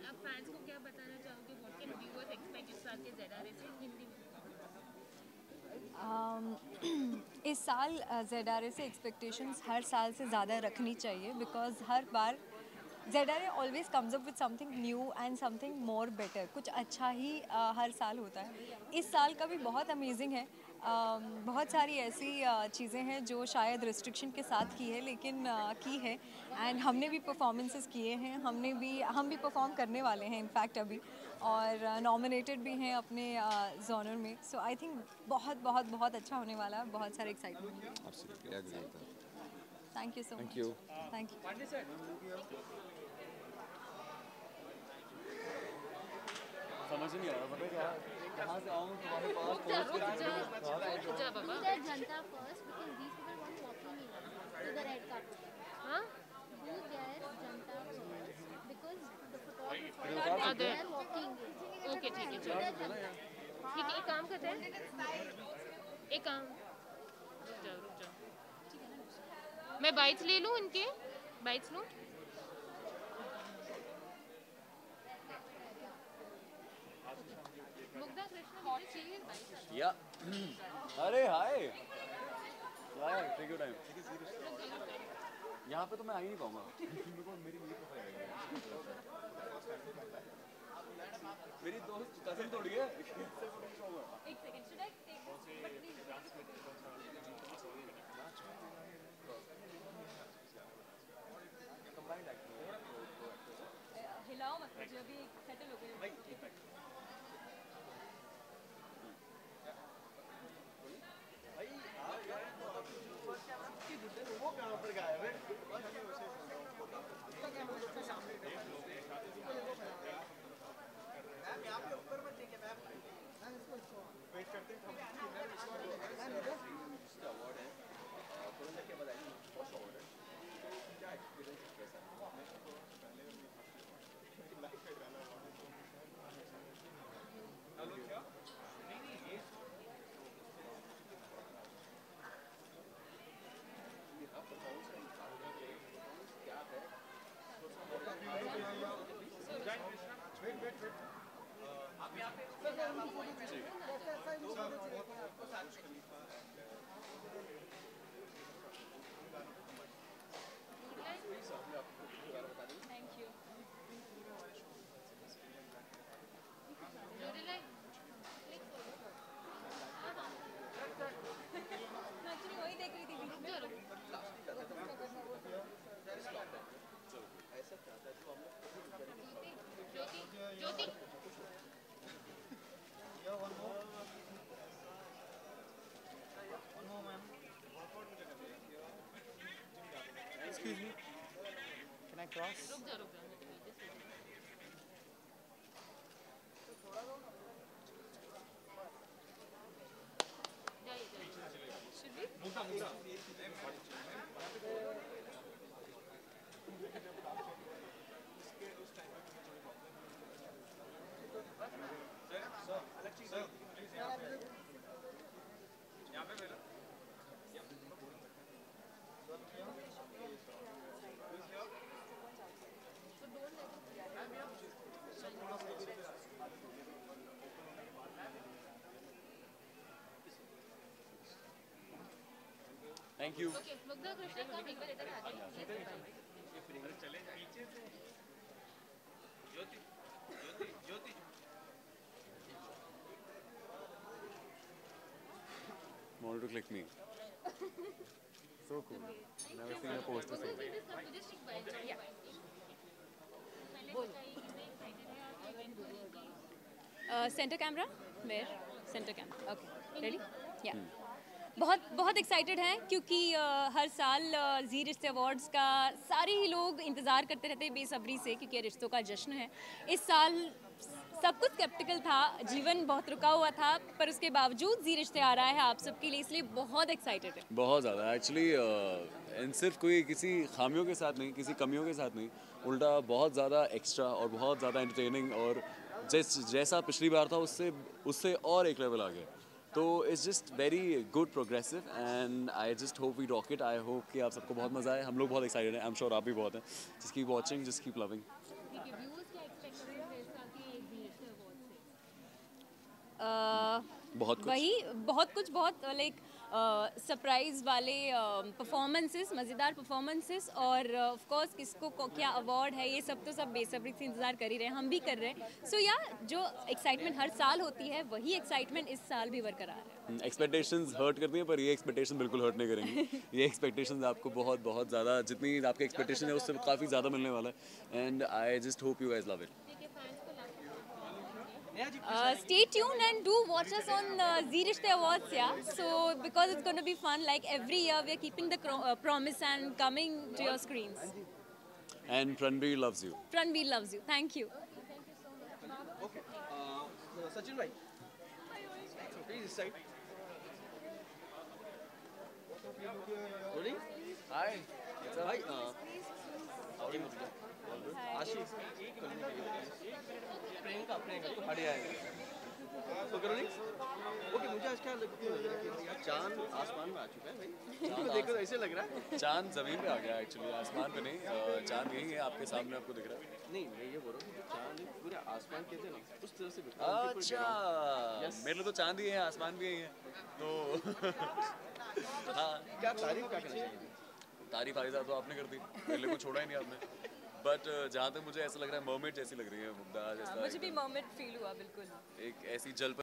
आप fans को क्या बताना चाहोगे? What can viewers expect इस साल के ZRA से हिंदी में? इस साल ZRA से एक्सपेक्टेशंस हर साल से ज़्यादा रखनी चाहिए, because her bar ZRA always comes up with something new and something more better. कुछ अच्छा ही हर साल होता है। इस साल का भी बहुत अमेजिंग है। बहुत सारी ऐसी चीज़ें हैं जो शायद रिस्ट्रिक्शन के साथ की है, लेकिन की है, एंड हमने भी परफॉर्मेंसेस किए हैं, हम भी परफॉर्म करने वाले हैं इनफैक्ट अभी, और नॉमिनेटेड भी हैं अपने जोनर में। सो आई थिंक बहुत बहुत बहुत अच्छा होने वाला है, बहुत सारे एक्साइटमेंट है। Thank you so much. Thank you. समझ नहीं आ रहा, पता क्या कहाँ से आऊँ तुम्हारे पास पहुँच जनता first because these people want walking in to the red carpet. हाँ? You guys Janata first because the photographers are there walking in. Okay, ठीक है, चलो। ठीक है, एक काम करते हैं। एक काम। रुक जाओ। मैं बाइट्स ले लूँ इनके? बाइट्स लूँ? या अरे हाय यार, टेक योर टाइम। यहाँ पे तो मैं आ ही नहीं पाऊंगा। मेरी दोस्त कसम तोड़ गया। एक second, should I take this? Excuse me. Can I cross? Thank you. Okay, Mugdha, Krishna, come एक बार इधर आ जाइए. Wanted to click me. So cool. Never seen a poster so big. Centre camera where centre camera okay ready या बहुत excited हैं क्योंकि हर साल जी रिश्ते awards का सारे ही लोग इंतज़ार करते रहते हैं बेसब्री से क्योंकि रिश्तों का जश्न है. इस साल सब कुछ स्केप्टिकल था, जीवन बहुत रुका हुआ था, पर उसके बावजूद जी रिश्ते आ रहा है आप सबके लिए, इसलिए बहुत एक्साइटेड है. बहुत ज़्यादा एक्चुअली सिर्फ कोई किसी खामियों के साथ नहीं, किसी कमियों के साथ नहीं, उल्टा बहुत ज़्यादा एक्स्ट्रा और बहुत ज़्यादा एंटरटेनिंग और जैसा पिछली बार था उससे और एक लेवल आ गया. तो it's just very good progressive and I just hope we rock it. I hope कि आप सबको बहुत मज़ा आए. हम लोग बहुत एक्साइटेड हैं. आई एम श्योर आप भी बहुत हैं. Just keep watching, just keep loving. बहुत कुछ लाइक सरप्राइज वाले परफॉर्मेंसेस, मज़ेदार परफॉर्मेंसेस और ऑफ कोर्स किसको क्या अवार्ड है ये सब तो सब बेसब्री से इंतज़ार कर ही रहे हैं, हम भी कर रहे हैं. सो या जो एक्साइटमेंट हर साल होती है वही एक्साइटमेंट इस साल भी बरकरार है. एक्सपेक्टेशंस हर्ट करती हैं पर ये एक्सपेक्टेशन बिल्कुल हर्ट नहीं करेंगे. ये एक्सपेक्टेशंस आपको बहुत बहुत ज़्यादा, जितनी आपकी एक्सपेक्टेशन है उससे काफ़ी ज़्यादा मिलने वाला है. And I just hope you guys love it. Stay tuned and do watch us on Zee Rishte Awards, yeah. So because it's going to be fun, like every year we are keeping the promise and coming to your screens. And Pranveer loves you. Pranveer loves you. Thank you. Okay. Sachin bhai. Please this side. Rolling. Hi. Hi. Howdy, Murja. आशीष प्रियंका तो हटे आएगा. Okay rolling. Okay मुझे आज क्या लग रहा है कि यार चांद आसमान में आ चुका है भाई. देखो ऐसे लग रहा है चांद ज़मीन पे आ गया एक्चुअली, आसमान पे नहीं. चांद यही है आपके सामने, आपको दिख रहा है. नहीं मैं ये बोल रहा हूँ चांद पूरे आसमान कहते हैं ना उस तरह से. अच्छा मेरे लिए तो चांद ही है, आसमान भी यही है. तो हाँ क्या तारीफ क्या करना चाहिए. तारीफ आइज़ा तो आपने कर दी, मेरे लिए कुछ छोड़ा ही नहीं आपने. बट जहाँ तक मुझे ऐसा लग रहा है मर्मेड जैसी लग रही है मुग्धा. जैसा मुझे भी मर्मेड फील हुआ बिल्कुल. एक ऐसी जल पर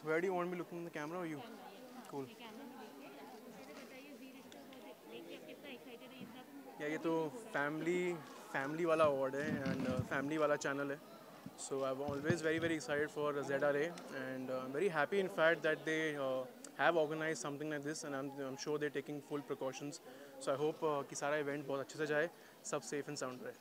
Where do you want me looking in the camera or you? Cool. Yeah, ये तो family वाला award है and family वाला channel है. So I'm always very excited for ZRA and I'm very happy in fact that they have organized something like this and I'm sure they're taking full precautions. So I hope कि सारा event बहुत अच्छे से जाए, सब safe and sound रहे.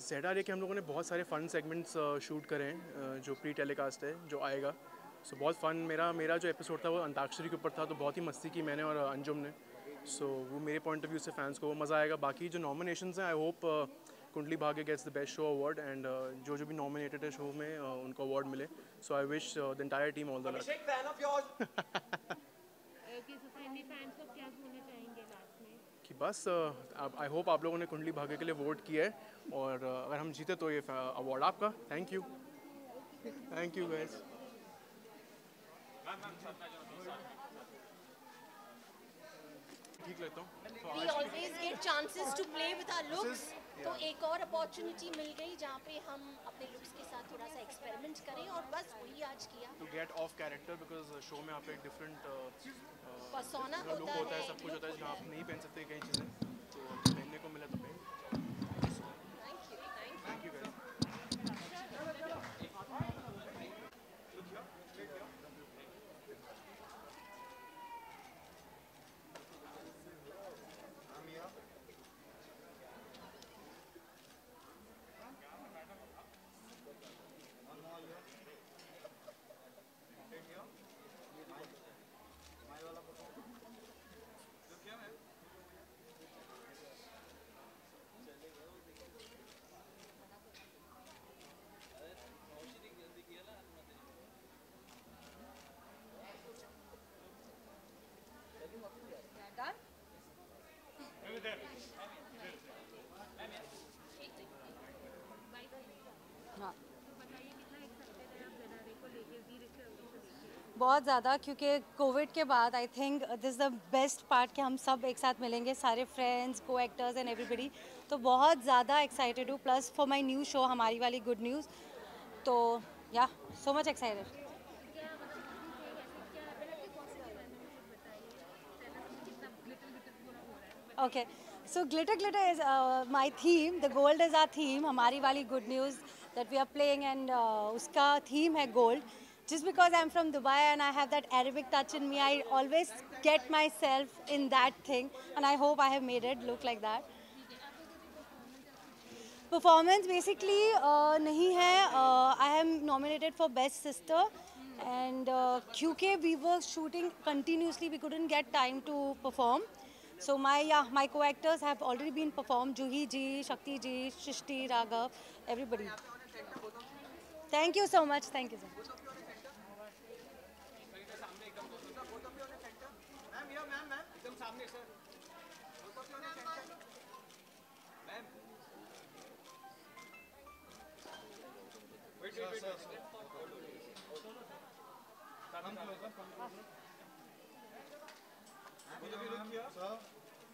ZRA के हम लोगों ने बहुत सारे फन सेगमेंट्स शूट करे हैं जो प्री टेलीकास्ट है जो आएगा. सो बहुत फ़न मेरा जो एपिसोड था वो अंताक्षरी के ऊपर था तो बहुत ही मस्ती की मैंने और अंजुम ने. सो वो मेरे पॉइंट ऑफ व्यू से फैंस को वो मज़ा आएगा. बाकी जो नॉमिनेशंस हैं आई hope Kundali Bhagya gets the best show award and जो भी नॉमिनेटेड है शो में उनको अवार्ड मिले. So I wish the entire team all the luck. कि बस आई होप आप लोगों ने कुंडली भाग्य के लिए वोट किया है और अगर हम जीते तो ये अवार्ड आपका. Thank you guys. ठीक लगता हूँ. We always get chances to play with our looks. तो एक और अपॉर्चुनिटी मिल गई जहाँ पे हम अपने लुक्स के साथ थोड़ा सा एक्सपेरिमेंट करें और बस वही आज किया. To get off character because show में आप एक डिफरेंट पर्सोना लुक होता है, सब कुछ होता है जहाँ आप नहीं पहन सकते कई चीज़ें, तो पहनने को मिला तो पहन. Thank you guys. बहुत ज़्यादा, क्योंकि कोविड के बाद I think this the best part कि हम सब एक साथ मिलेंगे, सारे फ्रेंड्स, को एक्टर्स एंड एवरीबडी. तो बहुत ज़्यादा एक्साइटेड हूँ. Plus for my new show हमारी वाली गुड न्यूज़. तो या so much excited. Okay, so glitter is my theme. The gold is our theme. हमारी वाली good news that we are playing and उसका theme है gold. Just because I'm from Dubai and I have that Arabic touch in me, I always get myself in that thing, and I hope I have made it look like that. Performance basically नहीं है. I am nominated for Best Sister, and क्योंकि we were shooting continuously, we couldn't get time to perform. So my co-actors have already been performed. Juhi ji, Shakti ji, Shrishti, Raghav, everybody. Thank you so much. Thank you so much.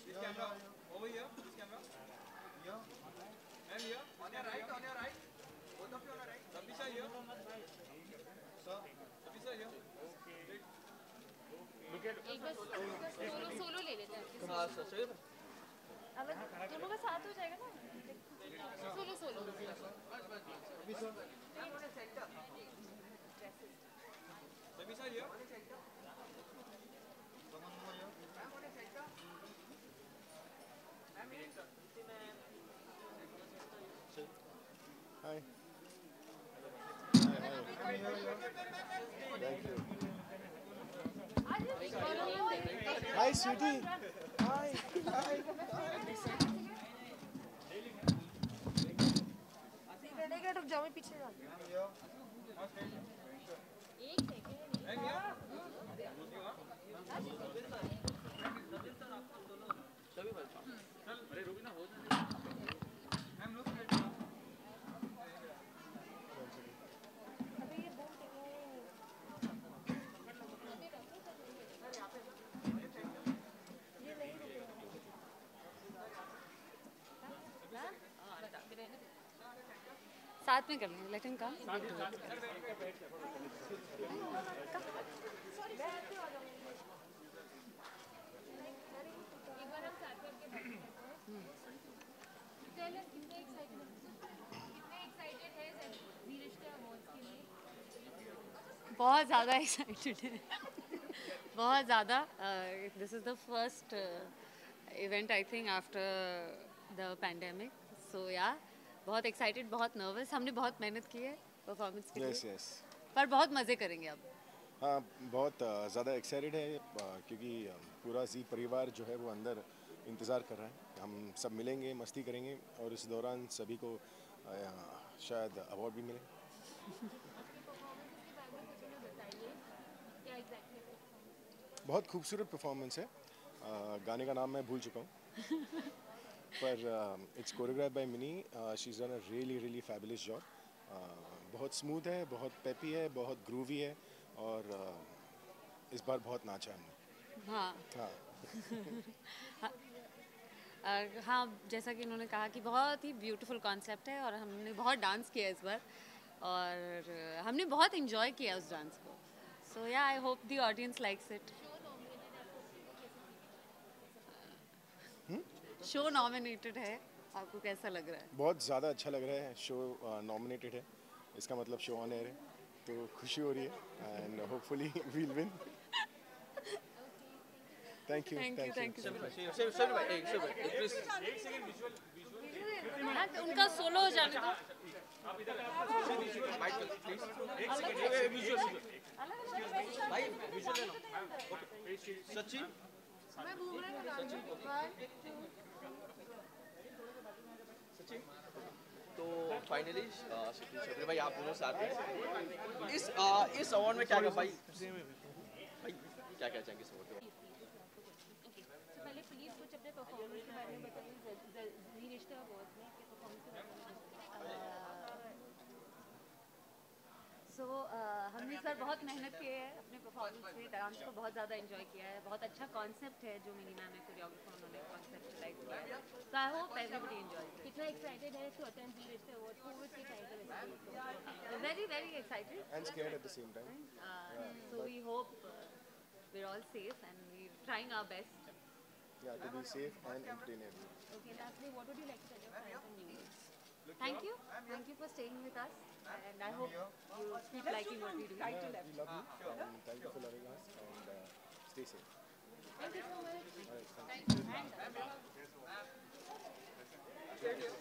This camera over here. This camera here. And here on your right. Both of you on your right. Sabisha here. Sir, Sabisha here. Look at. एक बार solo ले लेते हैं. हाँ sir सही है. अब दोनों का साथ हो जाएगा ना. Solo. Sabisha. Hi. Hi, sweetie. Hi. Hi. रुक जाओ, मैं पीछे जा साथ में कर लेंगे, लेट हिम कम। बहुत ज़्यादा एक्साइटेड है, बहुत ज़्यादा। This is the first event I think after the pandemic, so yeah बहुत एक्साइटेड, बहुत नर्वस। हमने बहुत मेहनत की है परफॉर्मेंस के लिए, पर बहुत मज़े करेंगे अब। हाँ, बहुत ज़्यादा एक्साइटेड है क्योंकि पूरा जी परिवार जो है वो अंदर इंतज़ार कर रहा है। हम सब मिलेंगे, मस्ती करेंगे और इस दौरान सभी को शायद अवार्ड भी मिले। बहुत खूबसूरत परफॉर्मेंस है। गाने का नाम मैं भूल चुका हूँ पर it's choreograph by Mini. She is done a really fabulous job. बहुत स्मूथ है, बहुत पेपी है, बहुत ग्रूवी है और इस बार बहुत नाचा हमने। हाँ हाँ हाँ, जैसा कि उन्होंने कहा कि बहुत ही ब्यूटीफुल कॉन्सेप्ट है और हमने बहुत डांस किया इस बार और हमने बहुत इन्जॉय किया उस डांस को। सो या I hope the audience likes it. Show nominated है, आपको कैसा लग रहा है? बहुत ज़्यादा अच्छा लग रहा है। शो नॉमिनेटेड है, इसका मतलब शो ऑन एयर है, तो खुशी हो रही है and hopefully we'll win. Thank you. उनका सोलो हो जाने दो। सचिन तो फाइनली शबीर भाई आप दोनों साथ हैं इस अवार्ड में। क्या भाई क्या चाहेंगे इस अवार्ड में? पहले प्लीज कुछ अपने परफॉर्मेंस के बारे में बताइए, जी रिश्ता अवार्ड में के परफॉर्मेंस के बारे में। सो हमने सर बहुत मेहनत की है अपने परफॉर्मेंस में, डांस को बहुत ज़्यादा एंजॉय किया है। बहुत अच्छा कॉन्सेप्ट है जो मिनी मैम है कोरियोग्राफर, उन्होंने कॉन्सेप्चुलाइज किया है। So I hope everybody enjoy. कितना एक्साइटेड है to attend Zee Rishtey award? Covid के टाइम पे very excited and scared at the same time. So we hope we're all safe and we're trying our best. Yeah, to be safe and entertaining. Okay, lastly, what would you like to tell your fans and viewers? Thank you for staying with us, and I hope you keep liking what we do. Yeah, we love you and thank you for loving us and stay safe. Thank you so much. All right, thank you.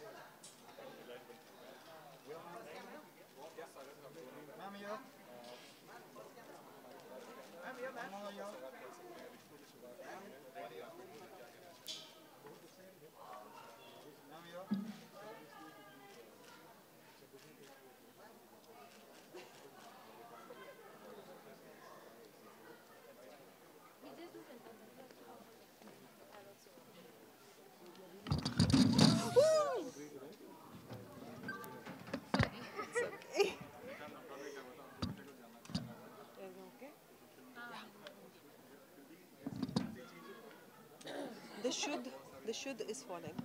The should is falling.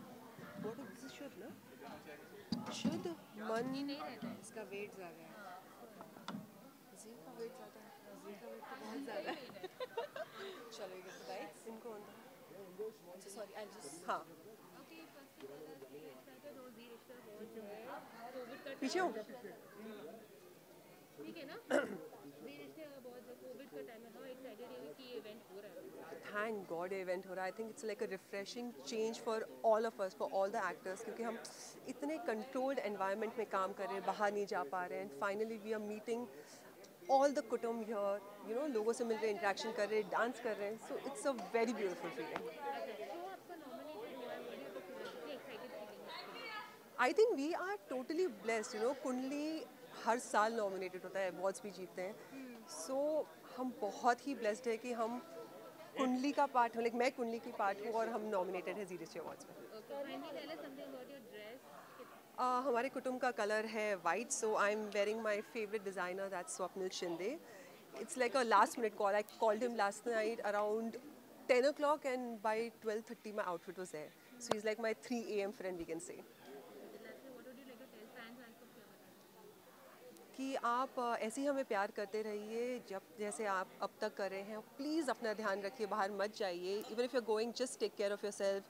What is this should ना? Should मन इसका wait ज़्यादा है। जी का wait ज़्यादा है। जी का wait तो बहुत ज़्यादा है। चलो ये तो गाइस इनको सॉरी आई जस्ट हाँ पीछे हो ठीक है ना? जी रिश्ते बहुत कोविड का टाइम है, हाउ एक्साइटेड है कि ये इवेंट हो रहा है? थैंक गॉड इवेंट हो रहा है. I think it's like a refreshing change for all of us, for all the actors, क्योंकि हम इतने कंट्रोल्ड एनवायरनमेंट में काम कर रहे हैं, बाहर नहीं जा पा रहे हैं. And finally we are meeting all the कुटुंब हियर, यू नो, लोगों से मिल रहे, इंटरेक्शन कर रहे हैं, डांस कर रहे हैं. So it's a very beautiful feeling. I think we are totally blessed, you know. Kundali हर साल नॉमिनेटेड होता है, अवार्ड्स भी जीतते हैं. सो हम बहुत ही ब्लेस्ड है कि हम कुंडली का पार्ट हूँ, लाइक मैं कुंडली की पार्ट हूँ और हम नॉमिनेटेड है जी रिश्ते अवार्ड्स में. हमारे कुटुंब का कलर है white, so I am wearing my favourite designer, that's Swapnil Shinde. It's like a last minute call. I called him last night around 10 o'clock and by 12:30 my outfit was there. So he's like my 3 a.m. friend, we can say. कि आप ऐसे ही हमें प्यार करते रहिए जब जैसे आप अब तक कर रहे हैं. प्लीज़ अपना ध्यान रखिए, बाहर मत जाइए. Even if you are going, just take care of yourself,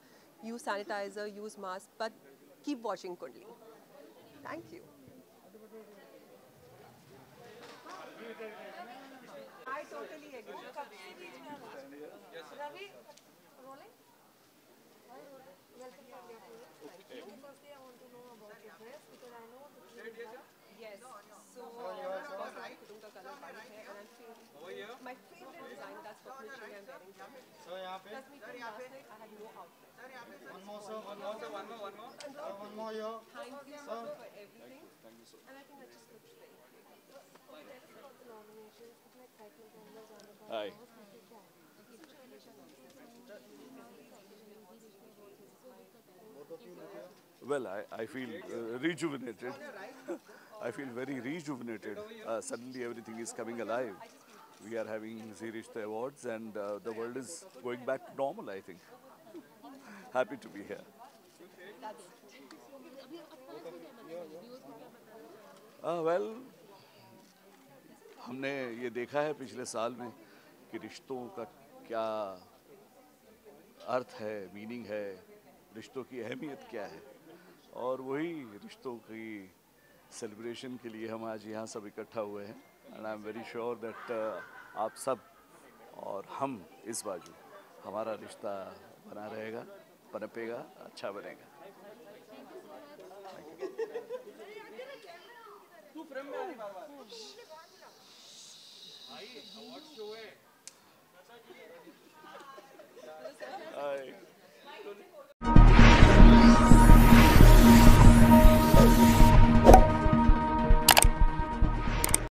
use sanitiser, use mask, but keep watching Kundali. Thank you. I totally agree. Ravi, rolling? Welcome from your team. Thank you. Firstly, I want to know about your dress because I know the theme is Yes. So, because my कुटुंब का colour white है, and I'm feeling my favorite design, that's what I'm wearing. So यहाँ पे, Plus, me last night I had no outfit. one more sir, one more, one more here. Thank you so much for everything. Thank you so much. And I think that just looks great. So tell us about the nominations. कितना excitement है अंदर जाने का? Hi. Well, I feel rejuvenated. I feel very rejuvenated. Suddenly everything is coming alive. We are having Zee Rishte Awards and the world is going back to normal, I think. Happy to be here. Well, हमने ये देखा है पिछले साल में कि रिश्तों का क्या अर्थ है, मीनिंग है, रिश्तों की अहमियत क्या है, और वही रिश्तों की सेलिब्रेशन के लिए हम आज यहाँ सब इकट्ठा हुए हैं. And I am very sure that आप सब और हम इस बाजू हमारा रिश्ता बना रहेगा, पनपेगा, अच्छा बनेगा. तू फ्रेम में आ रही बार-बार. भाई अवार्ड शो है.